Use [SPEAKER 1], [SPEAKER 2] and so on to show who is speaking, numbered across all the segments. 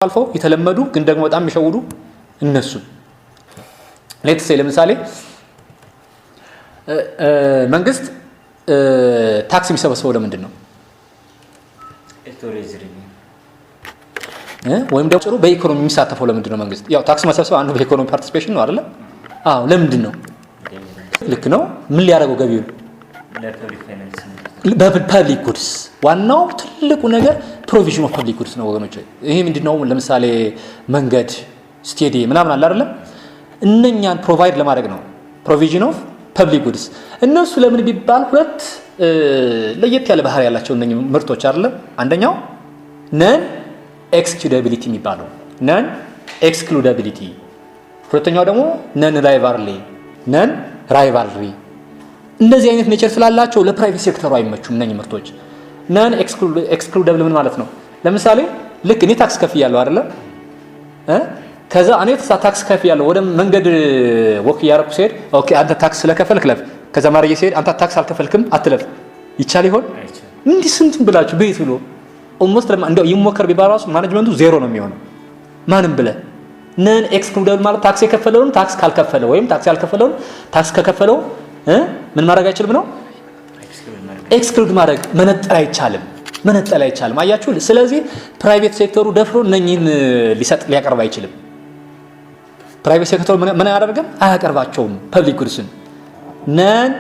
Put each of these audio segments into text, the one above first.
[SPEAKER 1] አልፈው የተለመዱ ግን ደግሞ በጣም የሚሸውዱ እነሱ ሌትስ ሴይ ለምሳሌ መንግስት ታክስ የሚሰበስበው ለምንድን ነው? ወይም ደግሞ ጥሩ በኢኮኖሚ የሚሳተፈው ለምንድን ነው? መንግስት ያው ታክስ መሰብሰብ አንዱ በኢኮኖሚ ፓርቲሲፔሽን ነው አይደል? አዎ ለምንድን ነው? ልክ ነው። ምን ሊያደርገው ገቢው በፐብሊክ ጉድስ ዋናው ትልቁ ነገር ፕሮቪዥን ኦፍ ፐብሊክ ጉድስ ነው ወገኖች። ይሄ ምንድነው? ለምሳሌ መንገድ፣ ስቴዲየም ምናምን አለ አይደል? እነኛን ፕሮቫይድ ለማድረግ ነው ፕሮቪዥን ኦፍ ፐብሊክ ጉድስ። እነሱ ለምን ቢባል ሁለት ለየት ያለ ባህሪ ያላቸው እነኚህ ምርቶች አይደለም። አንደኛው ነን ኤክስክሉዳቢሊቲ የሚባለው ነን ኤክስክሉዳቢሊቲ፣ ሁለተኛው ደግሞ ነን ራይቫልሪ። እንደዚህ አይነት ኔቸር ስላላቸው ለፕራይቬት ሴክተሩ አይመቹም እነኚህ ምርቶች። ነን ኤክስክሉዳብል ምን ማለት ነው? ለምሳሌ ልክ እኔ ታክስ ከፍያለሁ አይደለም ከዛ እኔ ታክስ ከፍያለሁ ወደ መንገድ ወክ ያረኩ ሲሄድ ኦኬ አንተ ታክስ ስለከፈልክ ለፍ፣ ከዛ ማረየ ሲሄድ አንተ ታክስ አልከፈልክም አትለፍ ይቻል ይሆን? እንዲህ ስንቱን ብላችሁ ቤት ብሎ ኦልሞስት እንደው ይሞከር ቢባል ራሱ ማኔጅመንቱ ዜሮ ነው የሚሆነው። ማንም ብለ ነን ኤክስክሉዳብል ማለት ታክስ የከፈለውን ታክስ ካልከፈለ ወይም ታክስ ያልከፈለውን ታክስ ከከፈለው ምን ማድረግ አይችልም ነው ኤክስክሉድ ማድረግ መነጠል አይቻልም። አያችሁ። ስለዚህ ፕራይቬት ሴክተሩ ደፍሮ እነኚህን ሊያቀርብ አይችልም። ፕራይቬት ሴክተሩ ምን አያደርግም? አያቀርባቸውም ፐብሊክ ጉድስን ነን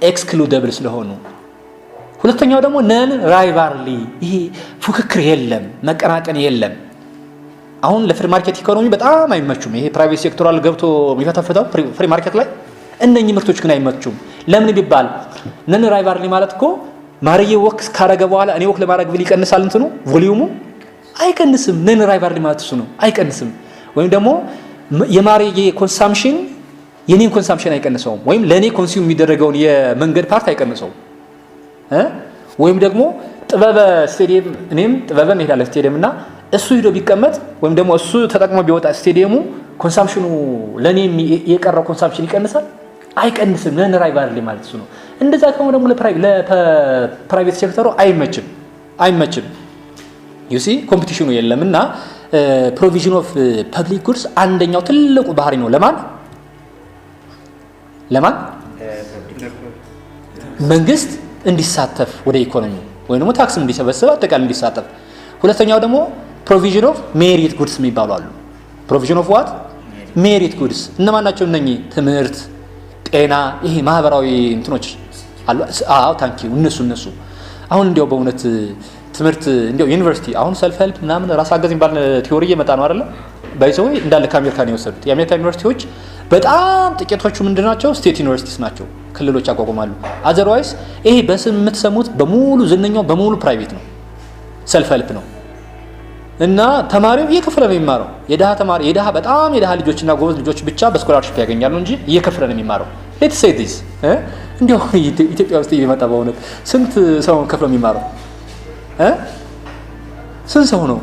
[SPEAKER 1] ኤክስክሉዳብል ስለሆኑ። ሁለተኛው ደግሞ ነን ራይቫልሪ፣ ይሄ ፉክክር የለም፣ መቀናቀን የለም። አሁን ለፍሪ ማርኬት ኢኮኖሚ በጣም አይመቹም። ይሄ ፕራይቬት ሴክተሩ ገብቶ የሚፈተፍተው ፍሪ ማርኬት ላይ እነኚህ ምርቶች ግን አይመቹም። ለምን ቢባል ነን ራይቫልሪ ማለት እኮ ማርዬ ወክ ካረገ በኋላ እኔ ወክ ለማድረግ ብል ይቀንሳል እንትኑ ቮሊዩሙ አይቀንስም። ነን ራይቫልሪ ማለት እሱ ነው፣ አይቀንስም። ወይም ደግሞ የማርዬ ኮንሳምፕሽን የኔን ኮንሳምፕሽን አይቀንሰውም፣ ወይም ለኔ ኮንሱም የሚደረገውን የመንገድ ፓርት አይቀንሰውም። ወይም ደግሞ ጥበበ ስቴዲየም እኔም ጥበበ እንሄዳለን ስቴዲየም እና እሱ ሄዶ ቢቀመጥ ወይም ደግሞ እሱ ተጠቅሞ ቢወጣ ስቴዲየሙ ኮንሳምፕሽኑ ለኔ የቀረው ኮንሳምፕሽን ይቀንሳል አይቀንስም። ነን ራይቫልሪ ማለት እሱ ነው። እንደዛ ከሆነ ደግሞ ለፕራይቬት ሴክተሩ አይመችም። ዩ ሲ ኮምፒቲሽኑ የለምና ፕሮቪዥን ኦፍ ፐብሊክ ጉድስ አንደኛው ትልቁ ባህሪ ነው። ለማን መንግስት እንዲሳተፍ ወደ ኢኮኖሚ ወይም ደግሞ ታክስ እንዲሰበስብ አጠቃላይ እንዲሳተፍ። ሁለተኛው ደግሞ ፕሮቪዥን ኦፍ ሜሪት ጉድስ የሚባሉ አሉ። ፕሮቪዥን ኦፍ ዋት ሜሪት ጉድስ እነማን ናቸው? እነኚህ ትምህርት፣ ጤና፣ ይሄ ማህበራዊ እንትኖች አሉ። አዎ ታንኪዩ እነሱ አሁን እንዲያው በእውነት ትምህርት እንዲያው ዩኒቨርሲቲ አሁን ሰልፍ ሄልፕ ምናምን ራስ አገዝ የሚባል ቲዮሪ እየመጣ ነው አይደለ? ባይዘው እንዳለ ከአሜሪካ ነው የወሰዱት። የአሜሪካ ዩኒቨርሲቲዎች በጣም ጥቂቶቹ ምንድናቸው? ስቴት ዩኒቨርሲቲስ ናቸው። ክልሎች ያቋቁማሉ። አዘርዋይስ ይሄ በስም የምትሰሙት በሙሉ ዝነኛው በሙሉ ፕራይቬት ነው፣ ሰልፍ ሄልፕ ነው። እና ተማሪው እየከፈለ ነው የሚማረው። የደሃ በጣም የደሃ ልጆችና ጎበዝ ልጆች ብቻ በስኮላርሺፕ ያገኛሉ እንጂ እየከፈለ ነው የሚማረው። ሌትስ ሴይ ዲስ እንዲያው ኢትዮጵያ ውስጥ እየመጣ በእውነት ስንት ሰው ከፍሎ የሚማረው ስንት ሰው ነው?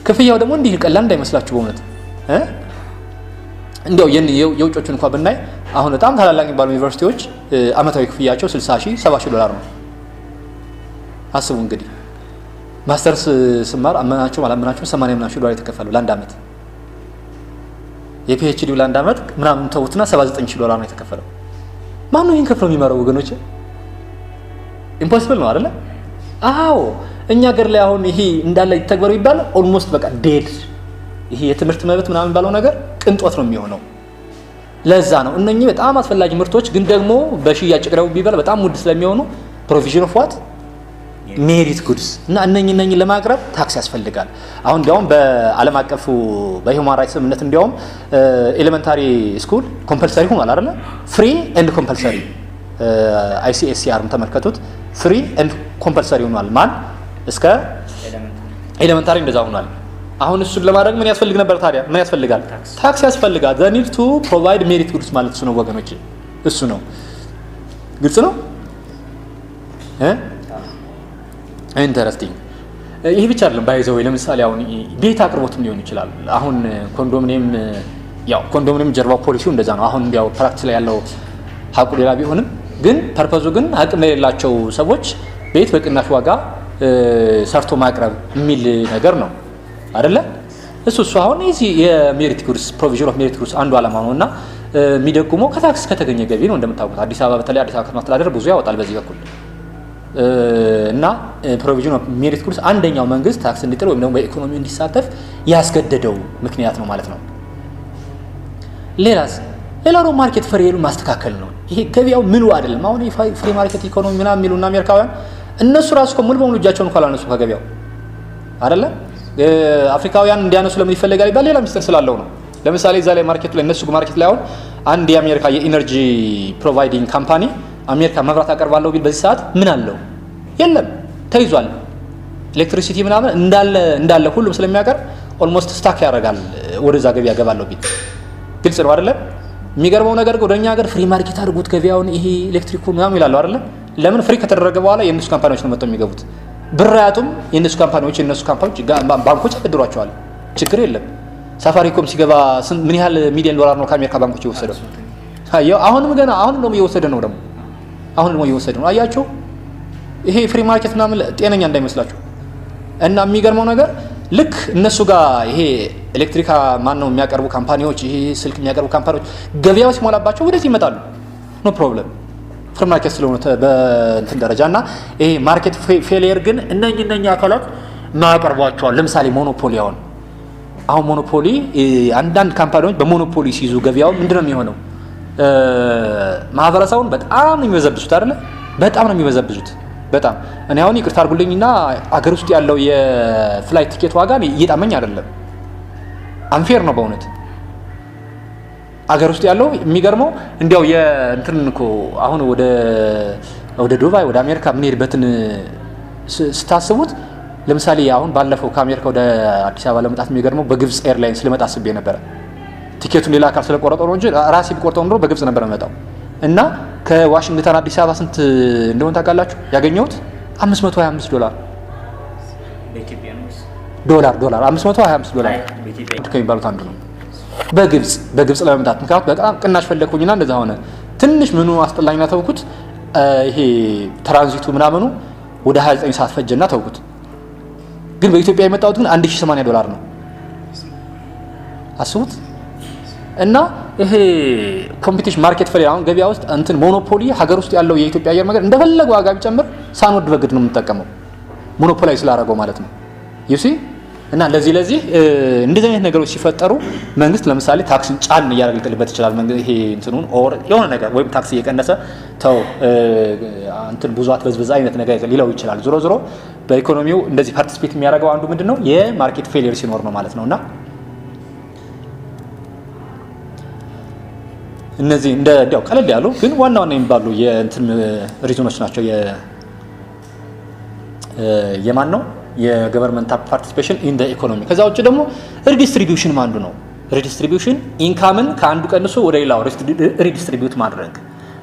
[SPEAKER 1] ክፍያው ደግሞ እንዲህ ቀላል እንዳይመስላችሁ በእውነት እንዲያው የውጮቹን እንኳን ብናይ አሁን በጣም ታላላቅ የሚባሉ ዩኒቨርሲቲዎች አመታዊ ክፍያቸው 60,000 70,000 ዶላር ነው። አስቡ እንግዲህ ማስተርስ ስማር አመናቸው አላመናቸው 80,000 ዶላር የተከፈለው ለአንድ አመት። የፒኤችዲ ለአንድ አመት ምናምን ተውትና 79,000 ዶላር ነው የተከፈለው። ማን ነው ይሄን ከፍሎ የሚማረው ወገኖች? ኢምፖሲብል ነው አይደለ? አዎ እኛ ሀገር ላይ አሁን ይሄ እንዳለ ይተግበሩ ይባል ኦልሞስት በቃ ዴድ ይሄ የትምህርት መብት ምናምን ባለው ነገር ቅንጦት ነው የሚሆነው። ለዛ ነው እነኚህ በጣም አስፈላጊ ምርቶች ግን ደግሞ በሽያጭ ቅረቡ ቢባል በጣም ውድ ስለሚሆኑ ፕሮቪዥን ኦፍ ዋት ሜሪት ጉድስ እና እነኚህ ለማቅረብ ታክስ ያስፈልጋል። አሁን እንዲያውም በዓለም አቀፉ በሂውማን ራይትስ ስምምነት እንዲያውም ኤሌመንታሪ ስኩል ኮምፐልሰሪ ሆኗል አይደለ? ፍሪ ኤንድ ኮምፐልሰሪ ICSCR ተመልከቱት። ፍሪ ኤንድ ኮምፐልሰሪ ሆኗል። ማን እስከ ኤሌመንታሪ እንደዛ ሆኗል። አሁን እሱን ለማድረግ ምን ያስፈልግ ነበር ታዲያ? ምን ያስፈልጋል? ታክስ ያስፈልጋል። the need to provide merit goods ማለት እሱ ነው ወገኖች፣ እሱ ነው። ግልጽ ነው። ኢንተረስቲንግ። ይሄ ብቻ አይደለም ባይዘው። ለምሳሌ አሁን ቤት አቅርቦትም ሊሆን ይችላል። አሁን ኮንዶሚኒየም ጀርባው ፖሊሲው እንደዛ ነው። አሁን ያው ፕራክቲስ ላይ ያለው ሀቁ ሌላ ቢሆንም ግን ፐርፐዙ ግን አቅም የሌላቸው ሰዎች ቤት በቅናሽ ዋጋ ሰርቶ ማቅረብ የሚል ነገር ነው። አይደለ? እሱ አሁን እዚህ የሜሪት ጉድስ ፕሮቪዥን ኦፍ ሜሪት ጉድስ አንዱ ዓላማ ነውና የሚደጉመው ከታክስ ከተገኘ ገቢ ነው። እንደምታውቁት አዲስ አበባ በተለይ አዲስ አበባ ከተማ አስተዳደር ብዙ ያወጣል በዚህ በኩል እና ፕሮቪዥን ኦፍ ሜሪት ጉድስ አንደኛው መንግስት ታክስ እንዲጥል ወይም ደግሞ በኢኮኖሚ እንዲሳተፍ ያስገደደው ምክንያት ነው ማለት ነው። ሌላው ማርኬት ፍሬሉ ማስተካከል ነው። ይሄ ገበያው ምሉ አይደለም። አሁን ፍሪ ማርኬት ኢኮኖሚ ምናምን የሚሉና አሜሪካውያን እነሱ ራሱ ሙሉ በሙሉ እጃቸውን እንኳን አላነሱ ከገበያው አይደለ? አፍሪካውያን እንዲያነሱ ለምን ይፈልጋል ይባል ሌላ ሚስጥር ስላለው ነው። ለምሳሌ እዛ ላይ ማርኬቱ ላይ እነሱ ማርኬት ላይ አሁን አንድ የአሜሪካ የኢነርጂ ፕሮቫይዲንግ ካምፓኒ አሜሪካ መብራት አቀርባለሁ ቢል በዚህ ሰዓት ምን አለው? የለም፣ ተይዟል። ኤሌክትሪሲቲ ምናምን እንዳለ ሁሉም ስለሚያቀርብ ኦልሞስት ስታክ ያደርጋል ወደዛ ገበያ ገባለሁ ቢል። ግልጽ ነው አይደለም? የሚገርመው ነገር ወደኛ ሀገር ፍሪ ማርኬት አድርጉት ገበያውን ይሄ ኤሌክትሪኩ ምናምን ይላሉ አይደለም? ለምን ፍሪ ከተደረገ በኋላ የእነሱ ካምፓኒዎች ነው መጥተው የሚገቡት። ብር አያጡም። የእነሱ ካምፓኒዎች ባንኮች ያበድሯቸዋል። ችግር የለም። ሳፋሪኮም ሲገባ ምን ያህል ሚሊዮን ዶላር ነው ከአሜሪካ ባንኮች የወሰደው? አሁንም ደግሞ እየወሰደ ነው አያችሁ። ይሄ ፍሪ ማርኬት ምናምን ጤነኛ እንዳይመስላችሁ። እና የሚገርመው ነገር ልክ እነሱ ጋር ይሄ ኤሌክትሪካ ነው የሚያቀርቡ ካምፓኒዎች፣ ይሄ ስልክ የሚያቀርቡ ካምፓኒዎች ገበያው ሲሞላባቸው ወደዚህ ይመጣሉ። ኖ ፕሮብለም ፍሪ ማርኬት ስለሆነ በእንትን ደረጃ እና ይሄ ማርኬት ፌሊየር ግን እነኛ አካላት ማያቀርቧቸዋል። ለምሳሌ ሞኖፖሊ አሁን ሞኖፖሊ አንዳንድ ካምፓኒዎች በሞኖፖሊ ሲይዙ ገበያው ምንድነው የሚሆነው? ማህበረሰቡን በጣም ነው የሚበዘብዙት አይደለ? በጣም ነው የሚበዘብዙት። በጣም እኔ አሁን ይቅርታ አድርጉልኝና አገር ውስጥ ያለው የፍላይት ቲኬት ዋጋ እየጣመኝ አይደለም። አንፌር ነው በእውነት አገር ውስጥ ያለው። የሚገርመው እንዲያው የእንትን እኮ አሁን ወደ ዱባይ ወደ አሜሪካ የምንሄድበትን ስታስቡት ለምሳሌ አሁን ባለፈው ከአሜሪካ ወደ አዲስ አበባ ለመጣት የሚገርመው በግብጽ ኤርላይንስ ልመጣ አስቤ ነበረ። ቲኬቱን ሌላ አካል ስለቆረጠው ነው እንጂ ራሴ ቢቆርጠው ኖሮ በግብጽ ነበር መጣው እና ከዋሽንግተን አዲስ አበባ ስንት እንደሆነ ታውቃላችሁ? ያገኘሁት $525 ዶላር 525 ዶላር ከሚባሉት አንዱ ነው። በግብጽ ለመምጣት ምክንያቱም በጣም ቅናሽ ፈለግኩኝና እንደዛ ሆነ። ትንሽ ምኑ አስጠላኝና ተውኩት። ይሄ ትራንዚቱ ምናምኑ ወደ 29 ሰዓት ፈጀና ተውኩት። ግን በኢትዮጵያ የመጣሁት ግን $1080 ነው። አስቡት። እና ይሄ ኮምፒቲሽን ማርኬት ፍሬ አሁን ገበያ ውስጥ እንትን ሞኖፖሊ ሀገር ውስጥ ያለው የኢትዮጵያ አየር መንገድ እንደፈለገው ዋጋ ቢጨምር ሳንወድ በግድ ነው የምንጠቀመው፣ ሞኖፖላይ ስላደረገው ማለት ነው። ዩሲ እና ለዚህ እንደዚህ አይነት ነገሮች ሲፈጠሩ መንግስት ለምሳሌ ታክስን ጫን እያደረገ ሊጥልበት ይችላል። መንግስት ይሄ እንትኑን ኦር የሆነ ነገር ወይም ታክስ እየቀነሰ ተው እንትን ብዙ አትበዝብዝ አይነት ነገር ሊለው ይችላል። ዞሮ በኢኮኖሚው እንደዚህ ፓርቲሲፔት የሚያደርገው አንዱ ምንድነው የማርኬት ፌሊየር ሲኖር ነው ማለት ነውና እነዚህ እንዲያው ቀለል ያሉ ግን ዋና የሚባሉ የእንትን ሪዝኖች ናቸው። የማን ነው የገቨርንመንት ፓርቲሲፔሽን ኢን ዘ ኢኮኖሚ። ከዛ ውጭ ደግሞ ሪዲስትሪቢዩሽን አንዱ ነው። ሪዲስትሪቢዩሽን ኢንካምን ከአንዱ ቀንሶ ወደ ሌላው ሪዲስትሪቢዩት ማድረግ።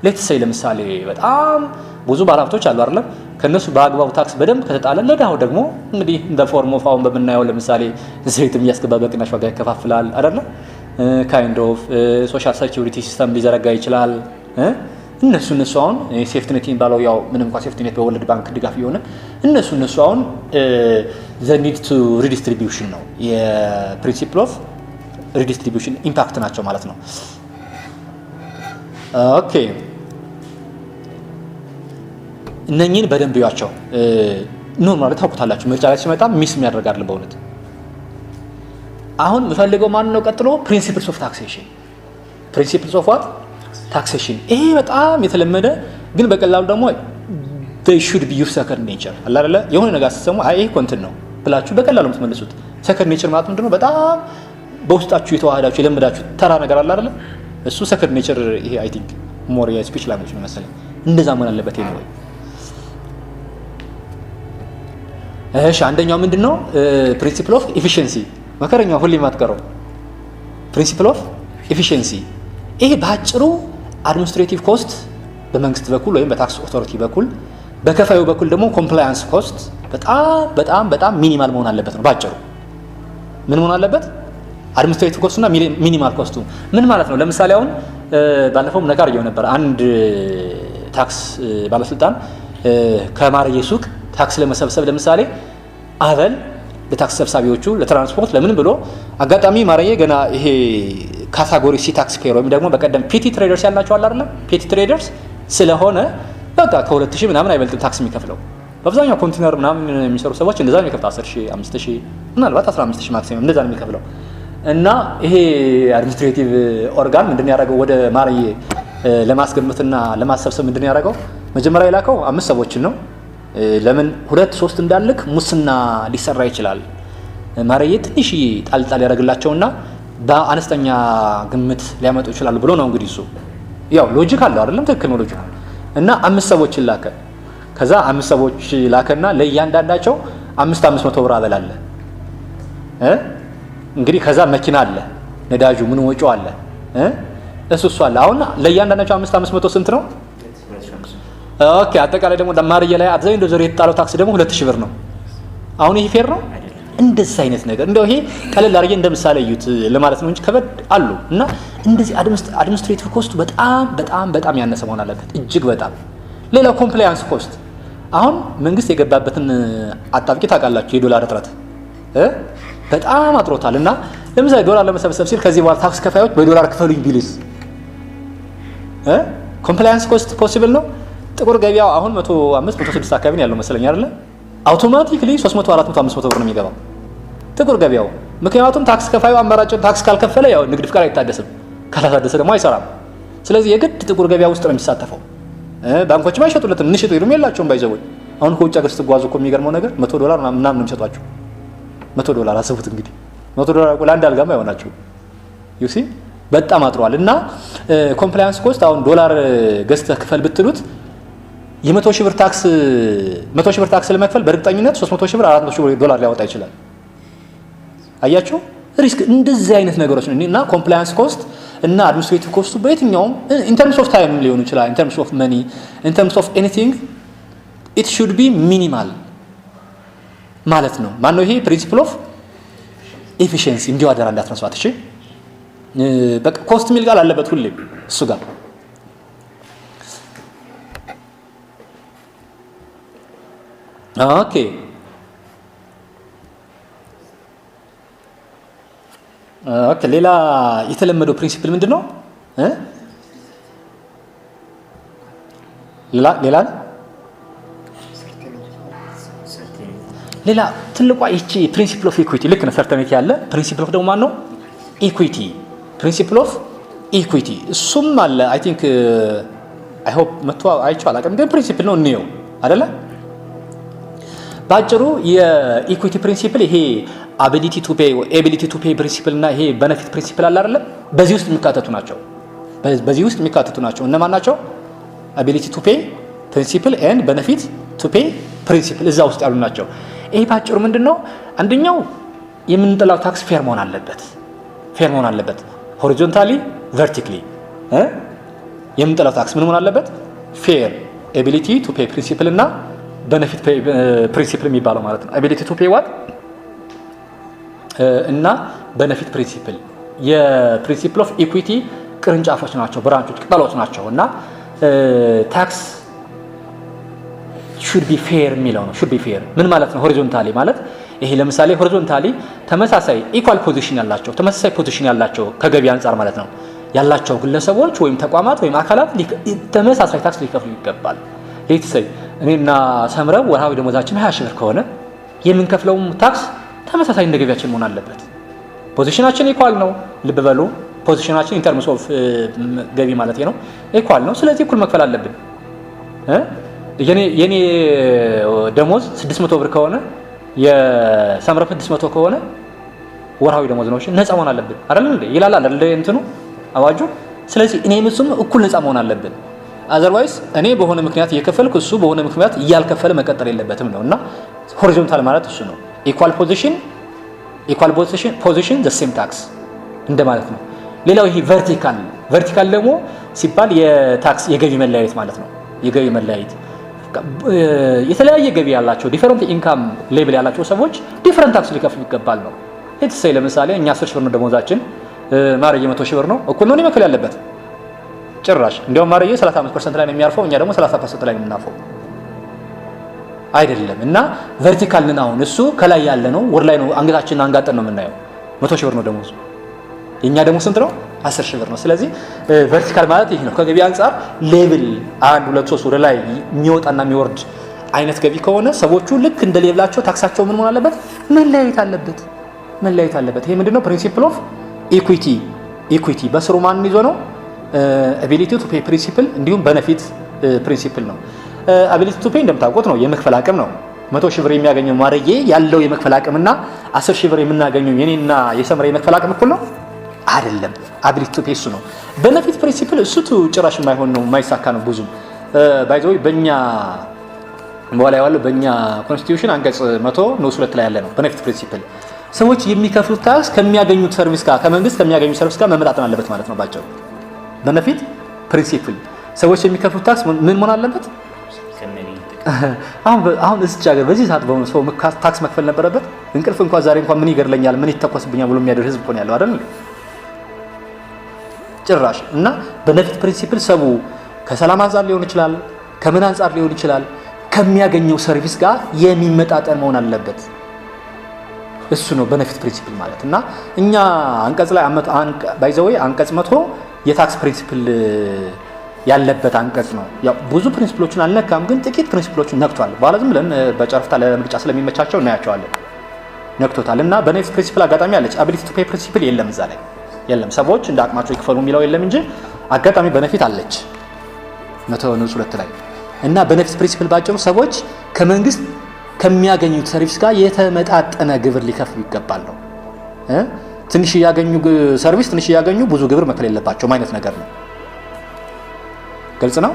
[SPEAKER 1] ሌትስ ሴይ ለምሳሌ በጣም ብዙ ባለሀብቶች አሉ አይደለም? ከነሱ በአግባቡ ታክስ በደንብ ከተጣለ ለዳው ደግሞ እንግዲህ እንደ ፎርም ኦፍ አሁን በምናየው ለምሳሌ ዘይትም እያስገባ በቅናሽ ዋጋ ይከፋፍላል አይደለ? ካይንድ ኦፍ ሶሻል ሴኩሪቲ ሲስተም ሊዘረጋ ይችላል። እነሱ አሁን ሴፍቲኔት የሚባለው ያው ምንም እንኳን ሴፍቲኔት በወርልድ ባንክ ድጋፍ የሆነ እነሱ አሁን ዘ ኒድ ቱ ሪዲስትሪቢዩሽን ነው የፕሪንሲፕል ኦፍ ሪዲስትሪቢዩሽን ኢምፓክት ናቸው ማለት ነው። ኦኬ እነኚህን በደንብ ያቸው ኖርማሊ ታውቁታላችሁ። ምርጫ ላይ ሲመጣ ሚስ የሚያደርጋል በእውነት። አሁን የምፈልገው ማን ነው ቀጥሎ ፕሪንሲፕልስ ኦፍ ታክሴሽን። ፕሪንሲፕልስ ኦፍ ዋት ታክሴሽን። ይሄ በጣም የተለመደ ግን በቀላሉ ደግሞ they should be your second nature አለ አይደለ? የሆነ ነገር ስትሰሙ አይ ይሄ ኮንተንት ነው ብላችሁ በቀላሉ የምትመልሱት። ሰከንድ ኔቸር ማለት ምንድነው? በጣም በውስጣችሁ የተዋሃዳችሁ የለመዳችሁ ተራ ነገር አለ አይደለ? እሱ ሰከንድ ኔቸር። ይሄ አይ ቲንክ ሞር የስፒች ላንጉዌጅ ነው መሰለኝ። እንደዛ መሆን አለበት ነው። እሺ አንደኛው ምንድነው? ፕሪንሲፕል ኦፍ ኤፊሺየንሲ። መከረኛው ሁሌ ማትቀረው ፕሪንሲፕል ኦፍ ኤፊሺየንሲ። ይሄ ባጭሩ አድሚኒስትሬቲቭ ኮስት በመንግስት በኩል ወይም በታክስ ኦቶሪቲ በኩል፣ በከፋዩ በኩል ደግሞ ኮምፕላያንስ ኮስት በጣም ሚኒማል መሆን አለበት ነው ባጭሩ። ምን መሆን አለበት? አድሚኒስትሬቲቭ ኮስት እና ሚኒማል ኮስቱ ምን ማለት ነው? ለምሳሌ አሁን ባለፈውም ነገር አየው ነበር። አንድ ታክስ ባለስልጣን ከማርዬ ሱቅ ታክስ ለመሰብሰብ ለምሳሌ አበል ለታክስ ሰብሳቢዎቹ ለትራንስፖርት ለምን ብሎ አጋጣሚ ማረየ ገና ይሄ ካታጎሪ ሲ ታክስ ፔር ወይም ደግሞ በቀደም ፒቲ ትሬደርስ ያላቸው አለ አይደል ፒቲ ትሬደርስ ስለሆነ በቃ ከ2000 ምናምን አይበልጥም ታክስ የሚከፍለው በአብዛኛው ኮንቴነር ምናምን የሚሰሩ ሰዎች እንደዛ ነው የሚከፍለው 10000 5000 ምናልባት 15000 ማክሲመም እንደዛ ነው የሚከፍለው እና ይሄ አድሚኒስትሬቲቭ ኦርጋን ምንድነው ያደረገው ወደ ማረየ ለማስገመትና ለማሰብሰብ ምንድነው ያደረገው መጀመሪያ የላከው 5 ሰዎችን ነው ለምን 2-3 እንዳልክ ሙስና ሊሰራ ይችላል ማረየ ትንሽ ጣልጣል ያደርግላቸውና በአነስተኛ ግምት ሊያመጡ ይችላል ብሎ ነው እንግዲህ እሱ ያው ሎጂክ አለው አይደለም ትክክል ነው ሎጂክ እና 5 ሰዎችን ላከ ከዛ 5 ሰዎች ላከና ለእያንዳንዳቸው 500 ብር አበላለ እንግዲህ ከዛ መኪና አለ ነዳጁ ምን ወጪው አለ እሱ አለ አሁን ለእያንዳንዳቸው 500 ስንት ነው ኦኬ አጠቃላይ ደግሞ ማረየ ላይ አብዛኛው እንደው የተጣለው ታክስ ደግሞ 2000 ብር ነው አሁን ይሄ ፌር ነው እንደዚህ አይነት ነገር እንደው ይሄ ቀለል አድርጌ እንደምሳሌ እዩት ለማለት ነው እንጂ ከበድ አሉ እና እንደዚህ አድሚኒስትሬቲቭ ኮስቱ በጣም ያነሰ መሆን አለበት እጅግ በጣም ሌላ ኮምፕላያንስ ኮስት አሁን መንግስት የገባበትን አጣብቂ ታውቃላችሁ የዶላር እጥረት በጣም አጥሮታል እና ለምሳሌ ዶላር ለመሰብሰብ ሲል ከዚህ በኋላ ታክስ ከፋዮች በዶላር ክፈሉኝ ቢልስ ኮምፕላያንስ ኮስት ፖሲብል ነው ጥቁር ገበያው አሁን 105 106 አካባቢ ነው ያለው መሰለኝ አይደል አውቶማቲካሊ 300 400 500 ብር ነው የሚገባው ጥቁር ገበያው ምክንያቱም ታክስ ከፋዩ አማራጭ ታክስ ካልከፈለ ያው ንግድ ፍቃድ አይታደስም ካላታደሰ ደግሞ አይሰራም ስለዚህ የግድ ጥቁር ገበያ ውስጥ ነው የሚሳተፈው ባንኮችም አይሸጡለትም ንሽጥ ይሉም የላቸውም ባይዘው አሁን ከውጭ ሀገር ስትጓዙ እኮ የሚገርመው ነገር $100 ምናምን ነው የሚሰጧቸው $100 አስቡት እንግዲህ $100 ለአንድ አልጋም አይሆናችሁ ዩ ሲ በጣም አጥሯል እና ኮምፕላያንስ ኮስት አሁን ዶላር ገዝተህ ክፈል ብትሉት የ100,000 ብር ታክስ ለመክፈል በእርግጠኝነት 300,000 ብር 400,000 ብር ዶላር ሊያወጣ ይችላል አያችሁ ሪስክ እንደዚህ አይነት ነገሮች ነው እና ኮምፕላያንስ ኮስት እና አድሚኒስትሬቲቭ ኮስቱ በየትኛውም ኢን ተርምስ ኦፍ ታይም ሊሆን ይችላል ኢን ተርምስ ኦፍ መኒ ኢን ተርምስ ኦፍ ኤኒቲንግ ኢት ሹድ ቢ ሚኒማል ማለት ነው ማነው ይሄ ፕሪንሲፕል ኦፍ ኤፊሺየንሲ እንዲሁ አደራ እንዳትረሷት እሺ በቃ ኮስት ሚል ቃል አለበት ሁሌ እሱ ጋር ኦኬ ሌላ የተለመደው ፕሪንሲፕል ምንድነው ሌላ ትልቋ እቺ ፕሪንሲፕል ኦፍ ኢኩዊቲ ልክ ነው ሰርተኒቲ ያለ ፕሪንሲፕል ኦፍ ደግሞ ማን ነው ኢኩዊቲ ፕሪንሲፕል ኦፍ ኢኩዊቲ እሱም አለ አይ ቲንክ አይ ሆፕ መጥቶ አይቼው አላውቅም ግን ፕሪንሲፕል ነው እንየው አይደለ ባጭሩ የኢኩዊቲ ፕሪንሲፕል ይሄ አቢሊቲ ቱ ፔይ ፕሪንሲፕል እና ይሄ ቤኔፊት ፕሪንሲፕል አለ አይደል በዚህ ውስጥ የሚካተቱ ናቸው እነማን ናቸው አቢሊቲ ቱ ፔይ ፕሪንሲፕል ኤንድ ቤኔፊት ቱ ፔይ ፕሪንሲፕል እዛ ውስጥ ያሉ ናቸው ይሄ ባጭሩ ምንድነው አንደኛው የምንጠላው ታክስ ፌር መሆን አለበት ሆሪዞንታሊ ቨርቲካሊ የምንጠላው ታክስ ምን መሆን አለበት ፌር አቢሊቲ ቱ ፔይ ፕሪንሲፕል እና ቤኔፊት ፕሪንሲፕል የሚባለው ማለት ነው አቢሊቲ ቱ ፔይ ዋት እና ቤኔፊት ፕሪንሲፕል የፕሪንሲፕል ኦፍ ኢኩዊቲ ቅርንጫፎች ናቸው ብራንቾች ቅጠሎች ናቸው እና ታክስ should be fair የሚለው ነው should be fair ምን ማለት ነው ሆሪዞንታሊ ማለት ይሄ ለምሳሌ ሆሪዞንታሊ ተመሳሳይ ኢኳል ፖዚሽን ያላቸው ከገቢ አንፃር ማለት ነው ያላቸው ግለሰቦች ወይም ተቋማት ወይም አካላት ተመሳሳይ ታክስ ሊከፍሉ ይገባል ሌትስ ሴይ እኔና ሰምረው ወርሃዊ ደሞዛችን 20,000 ብር ከሆነ የምንከፍለው ታክስ ተመሳሳይ እንደገቢያችን መሆን አለበት ፖዚሽናችን ኢኳል ነው ልብ በሉ ፖዚሽናችን ኢን ተርምስ ኦፍ ገቢ ማለት ነው ኢኳል ነው ስለዚህ እኩል መክፈል አለብን የኔ ደሞዝ 600 ብር ከሆነ የሰምረው 600 ከሆነ ወርሃዊ ደሞዝ ነው ነፃ መሆን አለብን አይደል እንዴ ይላል አይደል እንትኑ አዋጁ ስለዚህ እኔም እሱም እኩል ነፃ መሆን አለብን አዘርዋይስ እኔ በሆነ ምክንያት እየከፈልኩ እሱ በሆነ ምክንያት እያልከፈለ መቀጠል የለበትም ነውና ሆሪዞንታል ማለት እሱ ነው ኢኳል ፖዚሽን ዘ ሴም ታክስ እንደማለት ነው ሌላው ይሄ ቨርቲካል ደግሞ ሲባል የታክስ የገቢ መለያየት ማለት ነው የገቢ መለያየት የተለያየ ገቢ ያላቸው ዲፈረንት ኢንካም ሌቭል ያላቸው ሰዎች ዲፈረንት ታክስ ሊከፍሉ ይገባል ነው ሌትስ ሴይ ለምሳሌ እኛ 10,000 ብር ነው ደሞዛችን ማረየ 100,000 ብር ነው እኩል ነው መክፈል ያለበት ጭራሽ እንደውም ማረየ 35% ላይ ነው የሚያርፈው እኛ ደግሞ 30% ላይ ነው የምናርፈው አይደለም። እና ቨርቲካል ነን። አሁን እሱ ከላይ ያለ ነው፣ ወር ላይ ነው አንገታችንን አንጋጠን ነው የምናየው። 100 ሺህ ብር ነው ደሞዙ። የኛ ደግሞ ስንት ነው? 10 ሺህ ብር ነው። ስለዚህ ቨርቲካል ማለት ይሄ ነው። ከገቢ አንፃር ሌቭል 1 2 3 ወደ ላይ የሚወጣና የሚወርድ አይነት ገቢ ከሆነ ሰዎቹ ልክ እንደ ሌቭላቸው ታክሳቸው ምን መሆን አለበት? መለያየት አለበት። ይሄ ምንድነው? ፕሪንሲፕል ኦፍ ኢኩዊቲ በስሩ ማን ይዞ ነው? አቢሊቲ ቱ ፔይ ፕሪንሲፕል እንዲሁም ቤኔፊት ፕሪንሲፕል ነው። አቢሊቲ ቱ ፔይ እንደምታውቁት ነው የመክፈል አቅም ነው። 100 ሺህ ብር የሚያገኘው ማረዬ ያለው የመክፈል አቅምና 10 ሺህ ብር የምናገኘው የኔና የሰምረ የመክፈል አቅም እኩል ነው አይደለም። አቢሊቲ ቱ ፔይ እሱ ነው። ቤኔፊት ፕሪንሲፕል እሱ ጭራሽ የማይሆን ነው፣ የማይሳካ ነው። ብዙም ባይ ዘ ወይ በእኛ በኋላ ያለው በእኛ ኮንስቲቲዩሽን አንቀጽ 100 ንዑስ 2 ላይ ያለ ነው። ቤኔፊት ፕሪንሲፕል ሰዎች የሚከፍሉት ታክስ ከሚያገኙት ሰርቪስ ጋር ከመንግስት ከሚያገኙት ሰርቪስ ጋር መመጣጠን አለበት ማለት ነው ባጭሩ። ቤኔፊት ፕሪንሲፕል ሰዎች የሚከፍሉት ታክስ ምን መሆን አለበት? አሁን እዚህ ሀገር በዚህ ሰዓት በሆነ ሰው ታክስ መክፈል ነበረበት። እንቅልፍ እንኳን ዛሬ እንኳን ምን ይገርለኛል ምን ይተኮስብኛል ብሎ የሚያደር ህዝብ ነው ያለው አይደል ጭራሽ። እና ቤኔፊት ፕሪንሲፕል ሰው ከሰላም አንፃር ሊሆን ይችላል፣ ከምን አንፃር ሊሆን ይችላል፣ ከሚያገኘው ሰርቪስ ጋር የሚመጣጠን መሆን አለበት። እሱ ነው ቤኔፊት ፕሪንሲፕል ማለት። እና እኛ አንቀጽ ላይ ባይ ዘ ወይ አንቀጽ 100 የታክስ ፕሪንሲፕል ያለበት አንቀጽ ነው። ያው ብዙ ፕሪንሲፕሎችን አልነካም፣ ግን ጥቂት ፕሪንሲፕሎችን ነክቷል። በኋላ ዝም ብለን በጨረፍታ ለምርጫ ስለሚመቻቸው እናያቸዋለን። ነክቶታል። እና ቤኔፊት ፕሪንሲፕል አጋጣሚ አለች። አቢሊቲ ቱ ፔይ ፕሪንሲፕል የለም፣ እዛ ላይ የለም። ሰዎች እንደ አቅማቸው ይክፈሉ የሚለው የለም እንጂ አጋጣሚ ቤኔፊት አለች 100 ንዑስ 2 ላይ። እና ቤኔፊት ፕሪንሲፕል ባጭሩ ሰዎች ከመንግስት ከሚያገኙት ሰርቪስ ጋር የተመጣጠነ ግብር ሊከፍሉ ይገባል ነው። ትንሽ ያገኙ ሰርቪስ ትንሽ ያገኙ ብዙ ግብር መክፈል የለባቸውም አይነት ነገር ነው። ግልጽ ነው።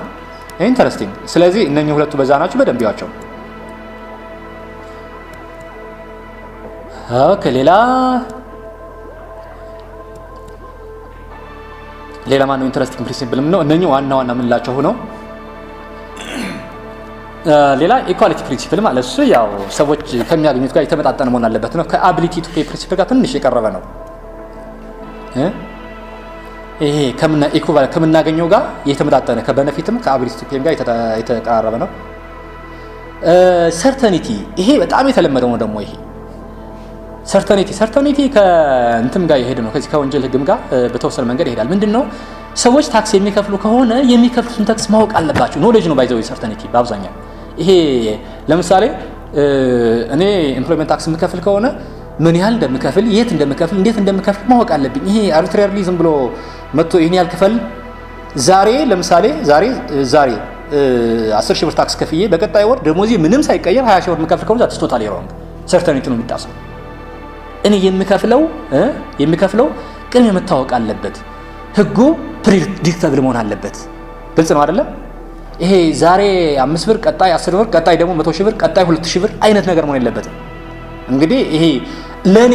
[SPEAKER 1] ኢንተረስቲንግ። ስለዚህ እነኚህ ሁለቱ በዛ ናቸው። በደንብ ያቸው። ኦኬ። ሌላ ማነው ኢንተረስቲንግ ፕሪንሲፕል ነው? እነኚህ ዋና የምንላቸው ሆነው ሌላ ኢኳሊቲ ፕሪንሲፕል ማለት እሱ ያው ሰዎች ከሚያገኙት ጋር የተመጣጠነ መሆን አለበት ነው። ከአቢሊቲ ቱ ፔይ ፕሪንሲፕል ጋር ትንሽ የቀረበ ነው። ይሄ ከምናገኘው ጋር የተመጣጠነ ከቤኔፊትም ከአቢሊቲ ቱ ፔይም ጋር የተቀራረበ ነው። ሰርተኒቲ ይሄ በጣም የተለመደው ነው። ደግሞ ይሄ ሰርተኒቲ ከእንትም ጋር ይሄድ ነው። ከዚህ ከወንጀል ህግም ጋር በተወሰነ መንገድ ይሄዳል። ምንድነው? ሰዎች ታክስ የሚከፍሉ ከሆነ የሚከፍሉትን ታክስ ማወቅ አለባቸው። ኖሌጅ ነው ባይዘው ሰርተኒቲ በአብዛኛው። ይሄ ለምሳሌ እኔ ኤምፕሎይመንት ታክስ የምከፍል ከሆነ ምን ያህል እንደምከፍል፣ የት እንደምከፍል፣ እንዴት እንደምከፍል ማወቅ አለብኝ። ይሄ አርቢትራሪሊ ዝም ብሎ መጥቶ ይሄን ያህል ክፈል ለምሳሌ ዛሬ 10 ሺህ ብር ታክስ ከፍዬ በቀጣይ ወር ደሞዜ ምንም ሳይቀየር 20 ሺህ ብር የምከፍል ከሆነ ዛት ቶታሊ ሮንግ ሰርተኒቲ ነው የሚጣሰው። እኔ የምከፍለው ቅድሚያ መታወቅ አለበት። ህጉ ፕሪዲክተብል መሆን አለበት። ግልጽ ነው አይደለም? ይሄ ዛሬ 5 ብር ቀጣይ 10 ብር ቀጣይ ደግሞ 100 ሺህ ብር ቀጣይ 2000 ብር አይነት ነገር መሆን የለበትም። እንግዲህ ይሄ ለኔ